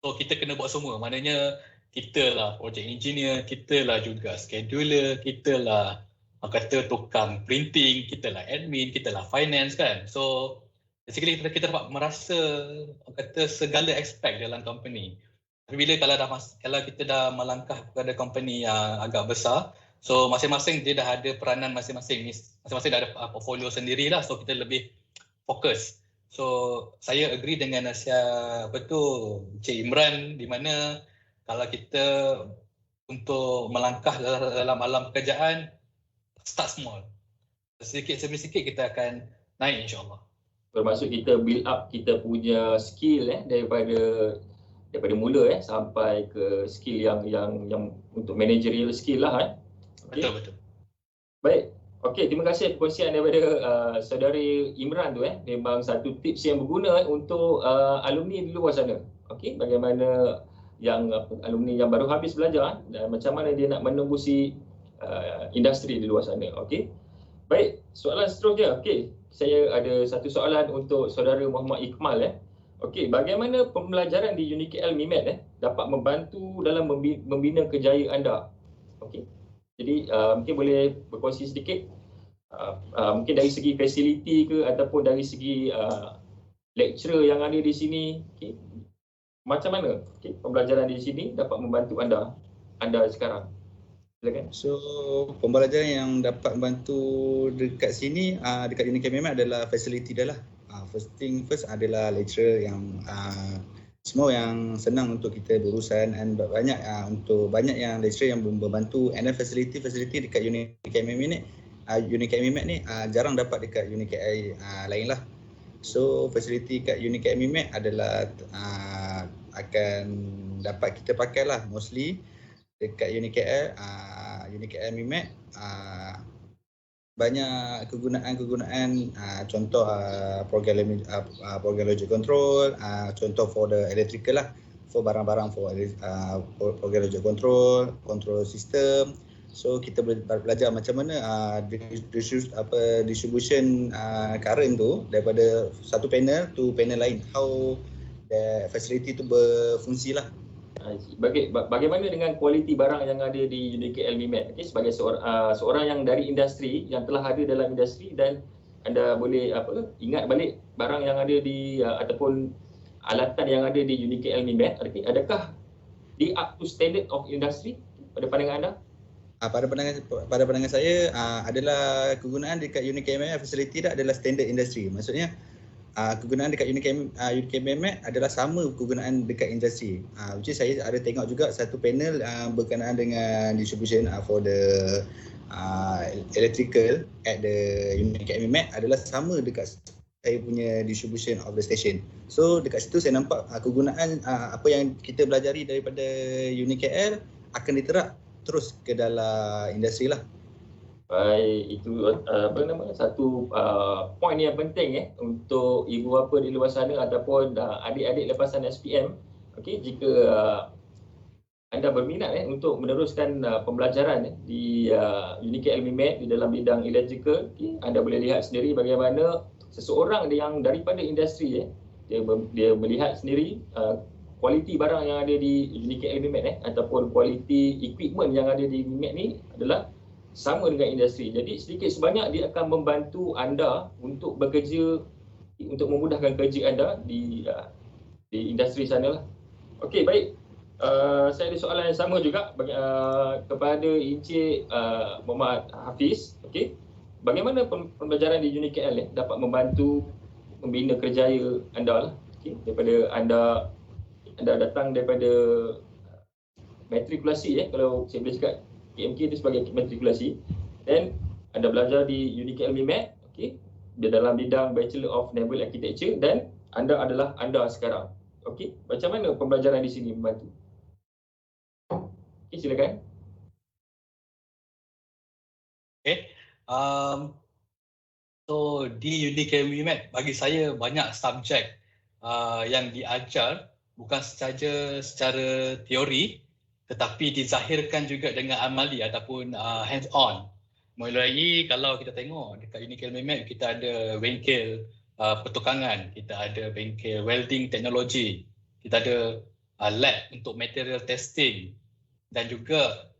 So kita kena buat semua. Maknanya kita lah project engineer, kita lah juga scheduler, kita lah kata tukang printing, kita lah admin, kita lah finance kan. So basically kita dapat merasa kata segala aspek dalam company. Tapi bila kalau kita dah melangkah kepada company yang agak besar, so masing-masing dia dah ada peranan masing-masing. Masing-masing dah ada portfolio sendirilah, so kita lebih fokus. So saya agree dengan nasihat betul Encik Imran, di mana kalau kita untuk melangkah dalam alam pekerjaan, start small. Sedikit demi sedikit kita akan naik insya-Allah. Bermaksud kita build up kita punya skill daripada mula sampai ke skill yang untuk managerial skill lah. Okay. Betul. Baik. Okey, terima kasih perkongsian daripada saudari Imran tu memang satu tips yang berguna untuk alumni di luar sana. Okey, bagaimana yang alumni yang baru habis belajar dan macam mana dia nak menembusi industri di luar sana. Okey. Baik, soalan seterusnya. Okey, saya ada satu soalan untuk saudara Muhammad Iqmal. Okey, bagaimana pembelajaran di UniCAM MIMAT dapat membantu dalam membina kejayaan anda? Okey. Jadi mungkin boleh berkongsi sedikit mungkin dari segi fasiliti ke ataupun dari segi lecturer yang ada di sini. Okay. Macam mana pembelajaran di sini dapat membantu anda sekarang? Silakan. So pembelajaran yang dapat membantu dekat sini dekat UniCAM MIMAT adalah fasiliti dah lah. First thing first adalah lecturer yang semua yang senang untuk kita berurusan, dan banyak yang lecturer yang membantu, and then facility dekat UniCAM MIMAT ni jarang dapat dekat UniCAM lain lah. So facility kat UniCAM MIMAT adalah akan dapat kita pakai lah mostly dekat UniCAM MIMAT. Banyak kegunaan contoh program logic control, contoh for the electrical lah, for barang-barang for program logic control, control system. So kita belajar macam mana distribution current tu daripada satu panel to panel lain, how the facility tu berfungsi lah. Bagaimana dengan kualiti barang yang ada di Unicare LMIMAT? Okay, sebagai seorang yang dari industri, yang telah ada dalam industri, dan anda boleh ingat balik barang yang ada di ataupun alatan yang ada di Unicare LMIMAT, adakah di up to standard of industry pada pandangan anda? Pada pandangan saya adalah kegunaan dekat Unicare LMIMAT facility dah adalah standard industri. Maksudnya kegunaan dekat Unicare LMIMAT adalah sama kegunaan dekat industri. Which is saya ada tengok juga satu panel berkenaan dengan distribution for the electrical at the Unicare LMIMAT adalah sama dekat saya punya distribution of the station. So dekat situ saya nampak kegunaan apa yang kita belajari daripada Unicare akan diterap terus ke dalam industri lah. Baik, itu satu poin yang penting untuk ibu bapa di luar sana ataupun adik-adik lepasan SPM. Okey, jika anda berminat untuk meneruskan pembelajaran di Unicare LMIMAT di dalam bidang electrical, anda boleh lihat sendiri bagaimana seseorang yang daripada industri dia melihat sendiri kualiti barang yang ada di Unicare LMIMAT ataupun kualiti equipment yang ada di LMIMAT ni adalah sama dengan industri. Jadi sedikit sebanyak dia akan membantu anda untuk bekerja, untuk memudahkan kerja anda di industri sana lah. Okey, baik. Saya ada soalan yang sama juga kepada Encik Muhammad Hafiz. Okey. Bagaimana pembelajaran di Unicare dapat membantu membina kerjaya anda lah? Okey, daripada anda datang daripada matrikulasi kalau saya boleh cakap KMK itu sebagai matrikulasi, dan anda belajar di Unicare LMIMAT, okey, dalam bidang Bachelor of Naval Architecture, dan anda adalah anda sekarang. Okey, macam mana pembelajaran di sini membantu? Okey, silakan. Okay. So di Unicare LMIMAT bagi saya banyak subjek yang diajar bukan sahaja secara teori tetapi dizahirkan juga dengan amali ataupun hands on. Mulai kalau kita tengok dekat Unicare LMIMAT kita ada bengkel pertukangan, kita ada bengkel welding teknologi, kita ada lab untuk material testing, dan juga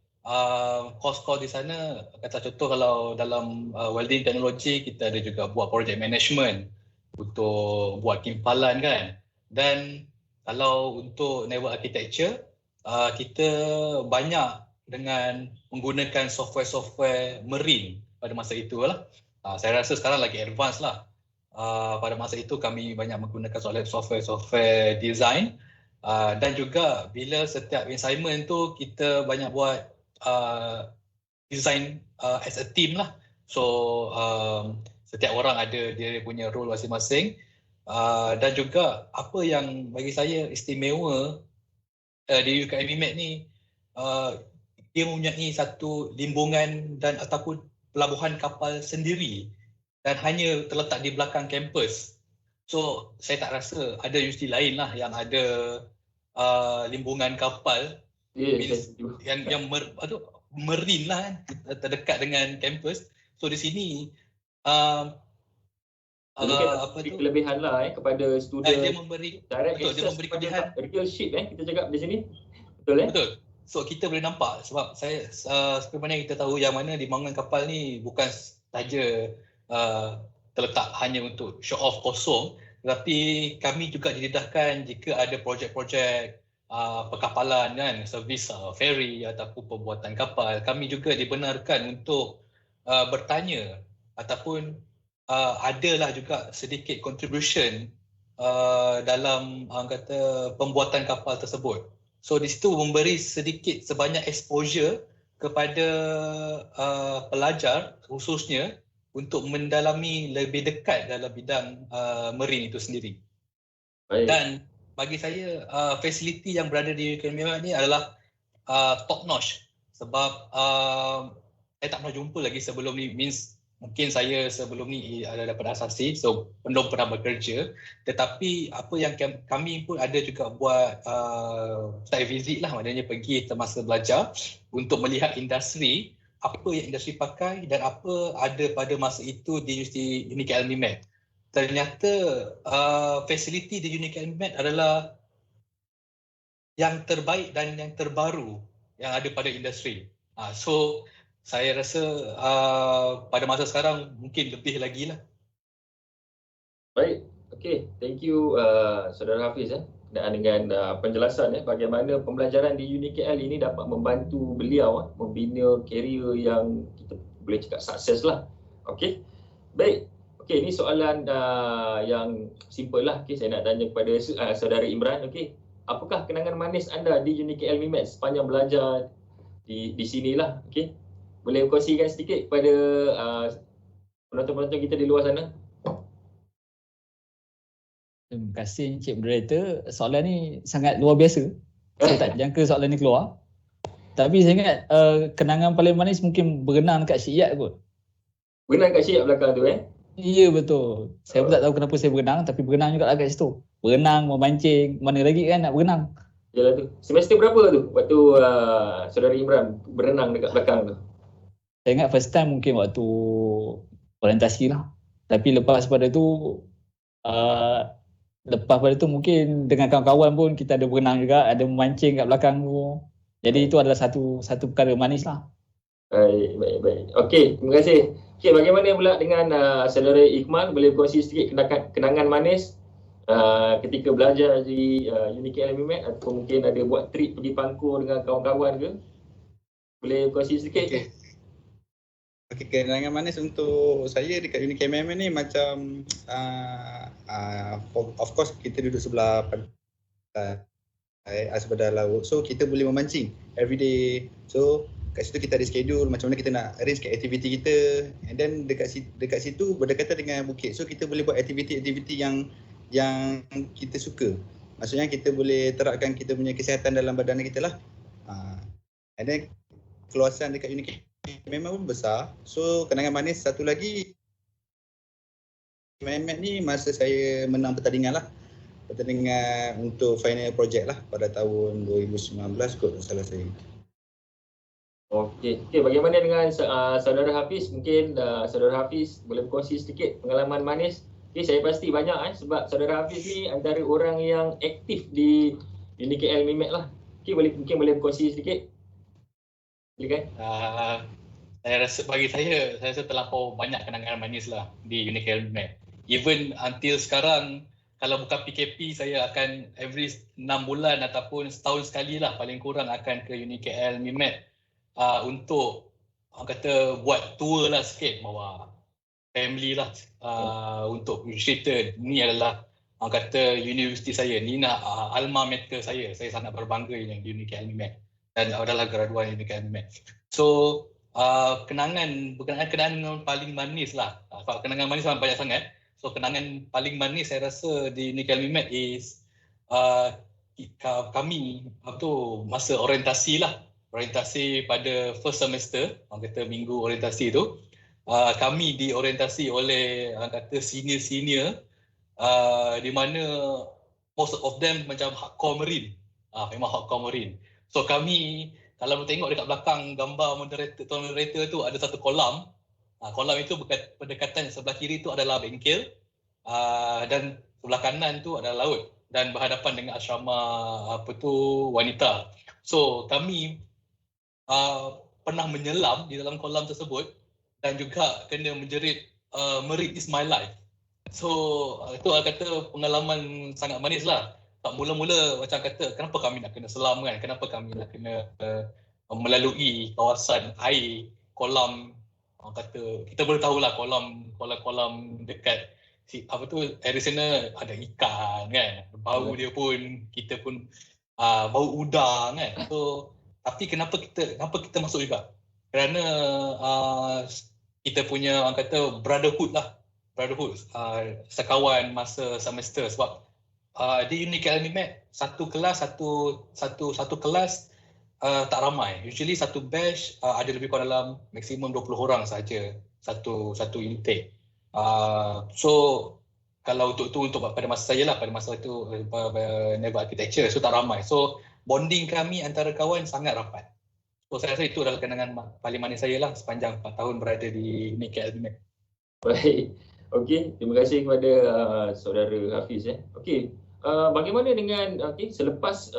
course-course di sana, kata contoh kalau dalam welding teknologi kita ada juga buat project management untuk buat kimpalan kan. Dan kalau untuk naval architecture kita banyak dengan menggunakan software-software marine pada masa itu lah. Saya rasa sekarang lagi advance lah. Pada masa itu kami banyak menggunakan software design, dan juga bila setiap assignment tu kita banyak buat design as a team lah. So setiap orang ada dia punya role masing-masing, dan juga apa yang bagi saya istimewa di Unicare LMIMAT ni, dia mempunyai satu limbungan dan ataupun pelabuhan kapal sendiri dan hanya terletak di belakang kampus. So saya tak rasa ada universiti lain lah yang ada limbungan kapal yang marine lah kan, terdekat dengan kampus. So di sini apa tu kelebihan lah kepada student, dia memberi dia memberi kelebihan real ship kita cakap di sini, betul betul. So kita boleh nampak sebab saya seperti mana kita tahu yang mana dibangun kapal ni bukan sahaja terletak hanya untuk show off kosong, tetapi kami juga didedahkan jika ada projek-projek perkapalan kan, servis ferry ataupun pembuatan kapal, kami juga dibenarkan untuk bertanya ataupun adalah juga sedikit contribution dalam kata pembuatan kapal tersebut. So di situ memberi sedikit sebanyak exposure kepada pelajar khususnya untuk mendalami lebih dekat dalam bidang marine itu sendiri. Baik. Dan bagi saya fasiliti yang berada di Unicare LMIMAT ni adalah top notch sebab saya tak pernah jumpa lagi sebelum ni, means mungkin saya sebelum ni ada dapat asasi, so belum pernah bekerja, tetapi apa yang kami pun ada juga buat site visit lah, maknanya pergi semasa belajar untuk melihat industri, apa yang industri pakai dan apa ada pada masa itu di UniKL MIMET. Ternyata fasiliti di UniKL MIMET adalah yang terbaik dan yang terbaru yang ada pada industri. So saya rasa pada masa sekarang mungkin lebih lagi lah. Baik, okey. Thank you Saudara Hafiz dengan penjelasan bagaimana pembelajaran di UniKL ini dapat membantu beliau membina karier yang kita boleh cakap sukses lah. Okey. Baik. Okey, ini soalan yang simple lah. Okey, saya nak tanya kepada Saudara Imran. Okey. Apakah kenangan manis anda di UniKL MIMET sepanjang belajar di sinilah? Okey. Boleh kongsikan sedikit kepada penonton-penonton kita di luar sana? Terima kasih Encik Moderator. Soalan ni sangat luar biasa. Saya tak jangka soalan ni keluar. Tapi saya ingat kenangan paling manis mungkin berenang dekat Syed Yat kot. Berenang kat Syed Yat belakang tu Ya betul. Saya pun tak tahu kenapa saya berenang, tapi berenang juga kat situ. Berenang, memancing, mana lagi kan nak berenang. Yalah tu. Semester berapa tu waktu Saudara Imran berenang dekat belakang tu? Saya ingat first time mungkin waktu orientasi lah. Tapi lepas pada tu mungkin dengan kawan-kawan pun kita ada berenang juga, ada memancing kat belakang tu. Jadi itu adalah satu perkara manis lah. Baik. Okey, terima kasih. Okey, bagaimana pula dengan Saudara Iqmal? Boleh kongsi sedikit kenangan manis ketika belajar di UniKL MIMET atau mungkin ada buat trip pergi Pangkor dengan kawan-kawan ke? Boleh kongsi sedikit? Okey, kenangan manis untuk saya dekat UniKL MIMET ni macam of course kita duduk sebelah sebelah laut, so kita boleh memancing everyday. So kat situ kita ada schedule macam mana kita nak arrange aktiviti kita, and then dekat situ berdekatan dengan bukit, so kita boleh buat aktiviti yang kita suka. Maksudnya kita boleh terapkan kita punya kesihatan dalam badan kita lah. And then keluasan dekat UniKL memang pun besar. So kenangan manis satu lagi MIMET ni masa saya menang pertandingan untuk final project lah pada tahun 2019 kot salah saya. Okey, bagaimana dengan Saudara Hafiz? Mungkin Saudara Hafiz boleh berkongsi sedikit pengalaman manis. Okey, saya pasti banyak sebab Saudara Hafiz ni antara orang yang aktif di UniKL MIMET lah. Okey, mungkin boleh berkongsi sedikit. Silakan. Saya rasa bagi saya rasa terlampau banyak kenangan manis lah di UniKL MIMET. Even until sekarang, kalau bukan PKP, saya akan every 6 bulan ataupun setahun sekali lah paling kurang akan ke UniKL MIMET untuk orang kata buat tour lah sikit, bawa family lah untuk cerita ni adalah orang kata universiti saya, ni nak alma mater saya sangat berbangga yang di UniKL MIMET dan adalah graduan UniKL MIMET. So kenangan paling manis lah, kenangan manis banyak sangat. So kenangan paling manis saya rasa di UniKL MIMET is kami masa orientasi pada first semester, orang kata minggu orientasi tu, kami diorientasi oleh orang kata senior di mana most of them macam hardcore marine, memang hardcore marine. So kami kalau tengok dekat belakang gambar moderator tu ada satu kolam. Kolam itu berdekatan sebelah kiri tu adalah bengkel dan sebelah kanan tu adalah laut dan berhadapan dengan asrama wanita. So kami pernah menyelam di dalam kolam tersebut dan juga kena menjerit Marine is my life. So itu kata pengalaman sangat manis lah. Tak mula-mula macam kata kenapa kami nak kena selam kan, kenapa kami nak kena melalui kawasan air kolam. Orang kata kita boleh tahulah kolam dekat area sana ada ikan kan, bau dia pun kita pun bau udang kan. So tapi kenapa kita masuk juga? Kerana kita punya orang kata brotherhood sekawan masa semester. Sebab di UniKL MIMET satu kelas tak ramai. Usually satu batch ada lebih kurang dalam maksimum 20 orang saja satu intake. So kalau untuk pada masa saya lah, pada masa itu naval architecture, so tak ramai. So bonding kami antara kawan sangat rapat. So saya rasa itu adalah kenangan paling manis saya lah sepanjang 4 tahun berada di UniKL LMIMAT. Baik. Okey, terima kasih kepada saudara Hafiz. Okey, bagaimana dengan selepas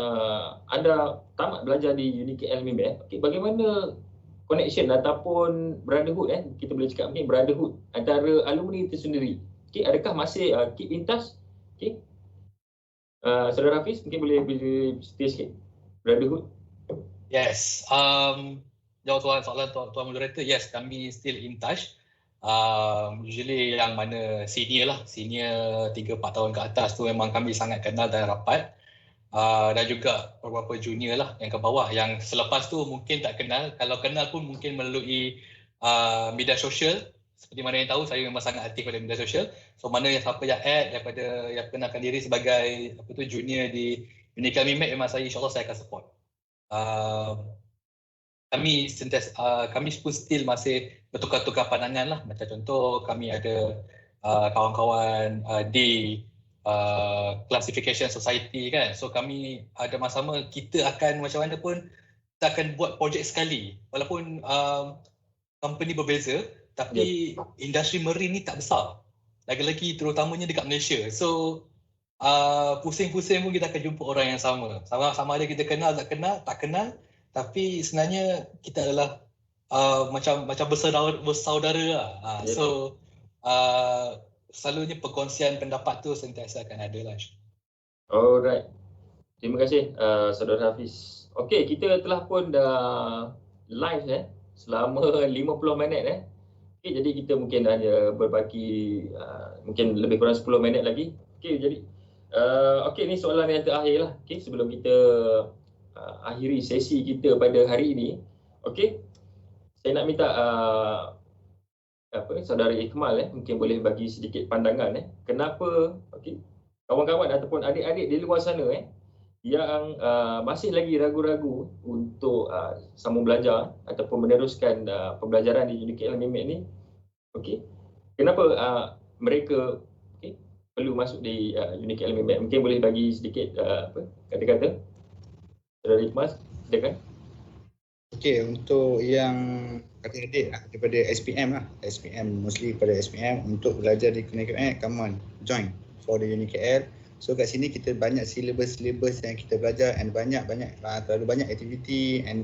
anda tamat belajar di UniKL LMIMAT, bagaimana connection ataupun brotherhood, kita boleh cakap mungkin brotherhood antara alumni itu sendiri? Adakah masih keep in touch? Saudara Hafiz mungkin boleh cerita sikit brotherhood. Yes, jawab soalan Tuan Moderator, yes, kami still in touch. Usually yang mana senior 3-4 tahun ke atas tu memang kami sangat kenal dan rapat. Dan juga beberapa junior lah yang ke bawah, yang selepas tu mungkin tak kenal. Kalau kenal pun mungkin melalui media sosial. Seperti mana yang tahu, saya memang sangat aktif pada media sosial. So mana yang siapa yang add daripada yang kenalkan diri sebagai junior di UniKL LMIMAT, memang saya insyaAllah saya akan support. Kami pun still masih bertukar-tukar pandangan lah. Macam contoh kami ada kawan-kawan di classification society kan. So kami ada sama-sama kita akan macam mana pun kita akan buat projek sekali. Walaupun company berbeza, tapi industri marine ni tak besar. Lagi-lagi terutamanya dekat Malaysia. So pusing-pusing pun kita akan jumpa orang yang sama. Sama ada kita kenal tak kenal, tapi sebenarnya kita adalah macam bersaudara lah. So selalunya perkongsian pendapat tu sentiasa akan ada lah. Alright. Terima kasih saudara Hafiz. Okey, kita telah pun dah live selama 50 minit Okey, jadi kita mungkin hanya berbaki mungkin lebih kurang 10 minit lagi. Okey, jadi ni soalan yang terakhir lah. Okey, sebelum kita akhiri sesi kita pada hari ini. Okey. Saya nak minta saudara Ikmal mungkin boleh bagi sedikit pandangan kenapa kawan-kawan ataupun adik-adik di luar sana yang masih lagi ragu-ragu untuk sambung belajar ataupun meneruskan pembelajaran di UniKL LMIMAT ni. Kenapa mereka perlu masuk di UniKL LMIMAT? Mungkin boleh bagi sedikit kata-kata saudara Ikmal, silakan. Untuk yang adik-adik daripada SPM mostly pada SPM untuk belajar di UniKL, come on, join for the UniKL. So kat sini kita banyak syllabus yang kita belajar and terlalu banyak aktiviti and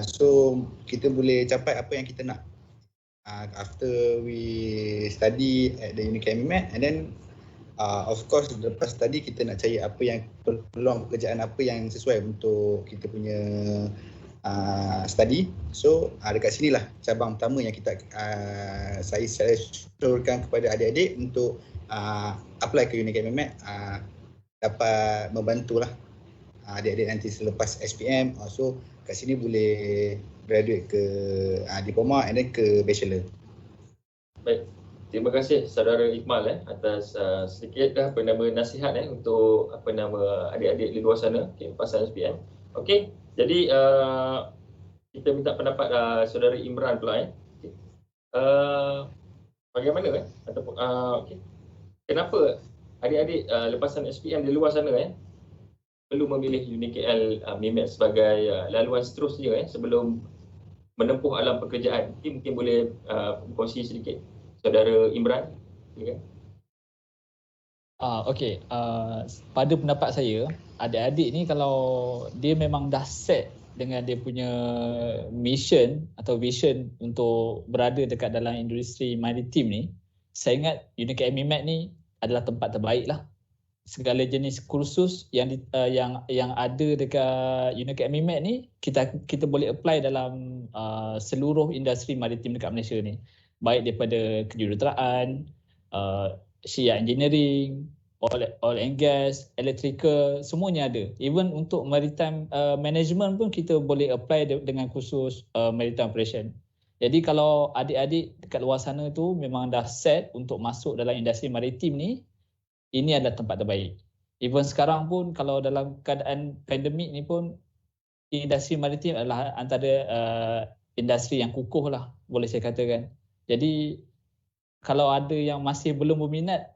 so kita boleh capai apa yang kita nak after we study at the UniKL LMIMAT, and then of course lepas study kita nak cari apa yang peluang pekerjaan apa yang sesuai untuk kita punya study. So dekat sinilah cabang pertama yang kita saya syorkan kepada adik-adik untuk apply ke UniKL LMIMAT, dapat membantulah adik-adik nanti selepas SPM. So kat sini boleh graduate ke diploma and then ke bachelor. Baik. Terima kasih saudara Ikmal atas sedikit nasihat untuk adik-adik di luar sana pasal SPM. Okey. Jadi kita minta pendapat saudara Imran pula bagaimana ataupun kenapa adik-adik lepasan SPM di luar sana perlu memilih UniKL LMIMAT sebagai laluan seterusnya sebelum menempuh alam pekerjaan? Mungkin boleh berkongsi sedikit saudara Imran, silakan. Pada pendapat saya, adik-adik ni kalau dia memang dah set dengan dia punya mission atau vision untuk berada dekat dalam industri maritim ni, saya ingat UniKL LMIMAT ni adalah tempat terbaik lah. Segala jenis kursus yang ada dekat UniKL LMIMAT ni kita boleh apply dalam seluruh industri maritim dekat Malaysia ni. Baik daripada kejuruteraan, Shipyard Engineering, oil and gas, electrical, semuanya ada. Even untuk maritime management pun kita boleh apply dengan khusus maritime operation. Jadi kalau adik-adik dekat luar sana tu memang dah set untuk masuk dalam industri maritim ni, ini adalah tempat terbaik. Even sekarang pun kalau dalam keadaan pandemik ni pun industri maritim adalah antara industri yang kukuh lah, boleh saya katakan. Jadi kalau ada yang masih belum berminat,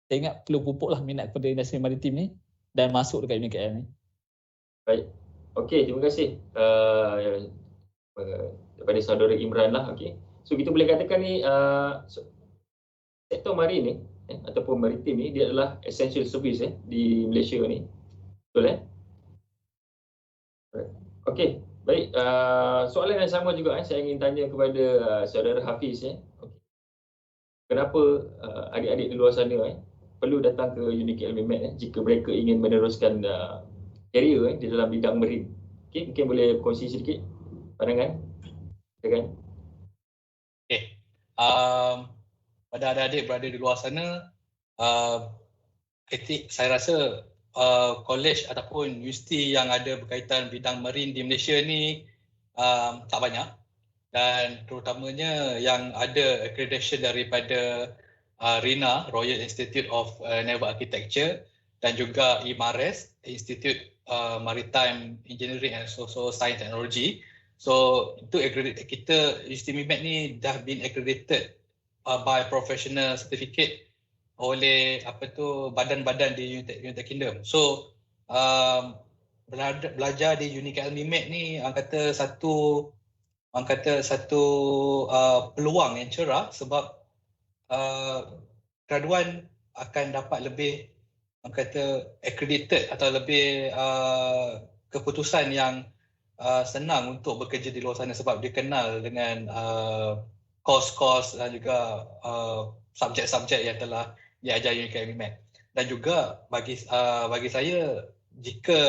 saya ingat perlu pupuklah minat kepada industri maritim ni dan masuk dekat UniKL ni. Baik. Okey, terima kasih daripada saudara Imran lah. Okey. So kita boleh katakan ni sektor marin ni ataupun maritim ni dia adalah essential service di Malaysia ni. Betul Okey, baik. Soalan yang sama juga saya ingin tanya kepada saudara Hafiz Okay. Kenapa adik-adik di luar sana perlu datang ke UniKL MIMET jika mereka ingin meneruskan career di dalam bidang marine? Okey, mungkin boleh kongsi sedikit pandangan. Silakan. Okey. Pada adik-adik berada di luar sana, saya rasa college ataupun universiti yang ada berkaitan bidang marine di Malaysia ni tak banyak, dan terutamanya yang ada accreditation daripada RINA, Royal Institute of Naval Architecture, dan juga IMARES, Institute Maritime Engineering and Social Science Technology. So itu kita Universiti MIMET ni dah been accredited by professional certificate oleh badan-badan di United Kingdom. So belajar di UniKL MIMET ni angkata satu peluang yang cerah, sebab graduan akan dapat lebih accredited atau lebih keputusan yang senang untuk bekerja di luar sana, sebab dia kenal dengan course-course dan juga subjek-subjek yang telah diajar UniKL MIMET. Dan juga bagi saya, jika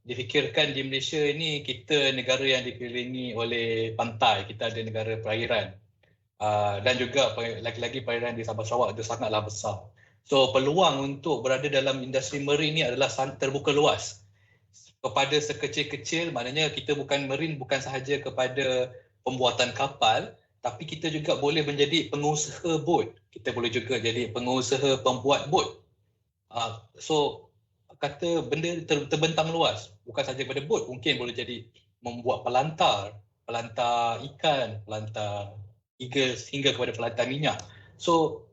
difikirkan di Malaysia ini, kita negara yang dikelilingi oleh pantai, kita ada negara perairan, dan juga lagi-lagi perairan di Sabah Sarawak itu sangatlah besar. So peluang untuk berada dalam industri marine ini adalah terbuka luas kepada sekecil-kecil. Maknanya kita bukan marine bukan sahaja kepada pembuatan kapal, tapi kita juga boleh menjadi pengusaha bot. Kita boleh juga jadi pengusaha pembuat bot. So kata benda terbentang luas. Bukan sahaja pada bot, mungkin boleh jadi membuat pelantar ikan, pelantar eagle, hingga kepada pelantar minyak. So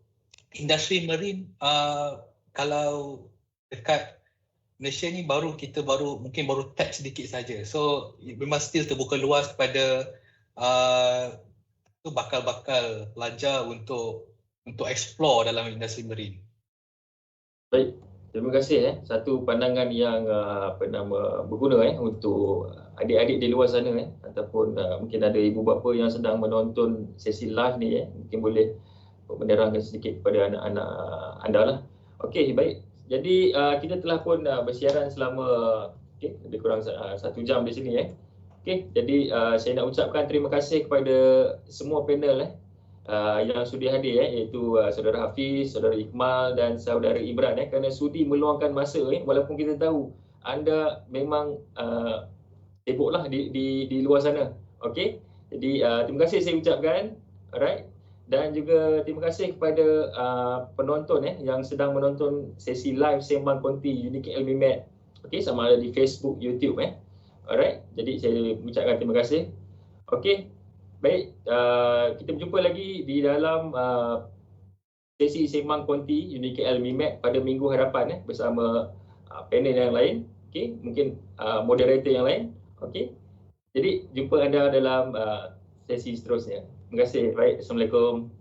industri marine kalau dekat Malaysia ni mungkin baru tap sedikit saja. So memang still terbuka luas kepada bakal-bakal pelajar untuk explore dalam industri marine. Baik, terima kasih satu pandangan yang berguna untuk adik-adik di luar sana ataupun mungkin ada ibu bapa yang sedang menonton sesi live ni mungkin boleh menerangkan sedikit kepada anak-anak anda lah. Okey, baik. Jadi kita telah pun bersiaran selama lebih kurang 1 jam di sini Okey, jadi saya nak ucapkan terima kasih kepada semua panel yang sudi hadir iaitu saudara Hafiz, saudara Iqmal dan saudara Imran kerana sudi meluangkan masa walaupun kita tahu anda memang sibuklah di luar sana. Okey. Jadi terima kasih saya ucapkan. Alright. Dan juga terima kasih kepada penonton yang sedang menonton sesi live Sembang Konti UniKL MIMET. Okey, sama ada di Facebook, YouTube Alright. Jadi saya mengucapkan terima kasih. Okey. Baik, kita berjumpa lagi di dalam sesi Sembang Konti UniKL MIMET pada minggu hadapan bersama panel yang lain. Okey, mungkin moderator yang lain. Okey. Jadi jumpa anda dalam sesi seterusnya. Terima kasih. Baik, Assalamualaikum.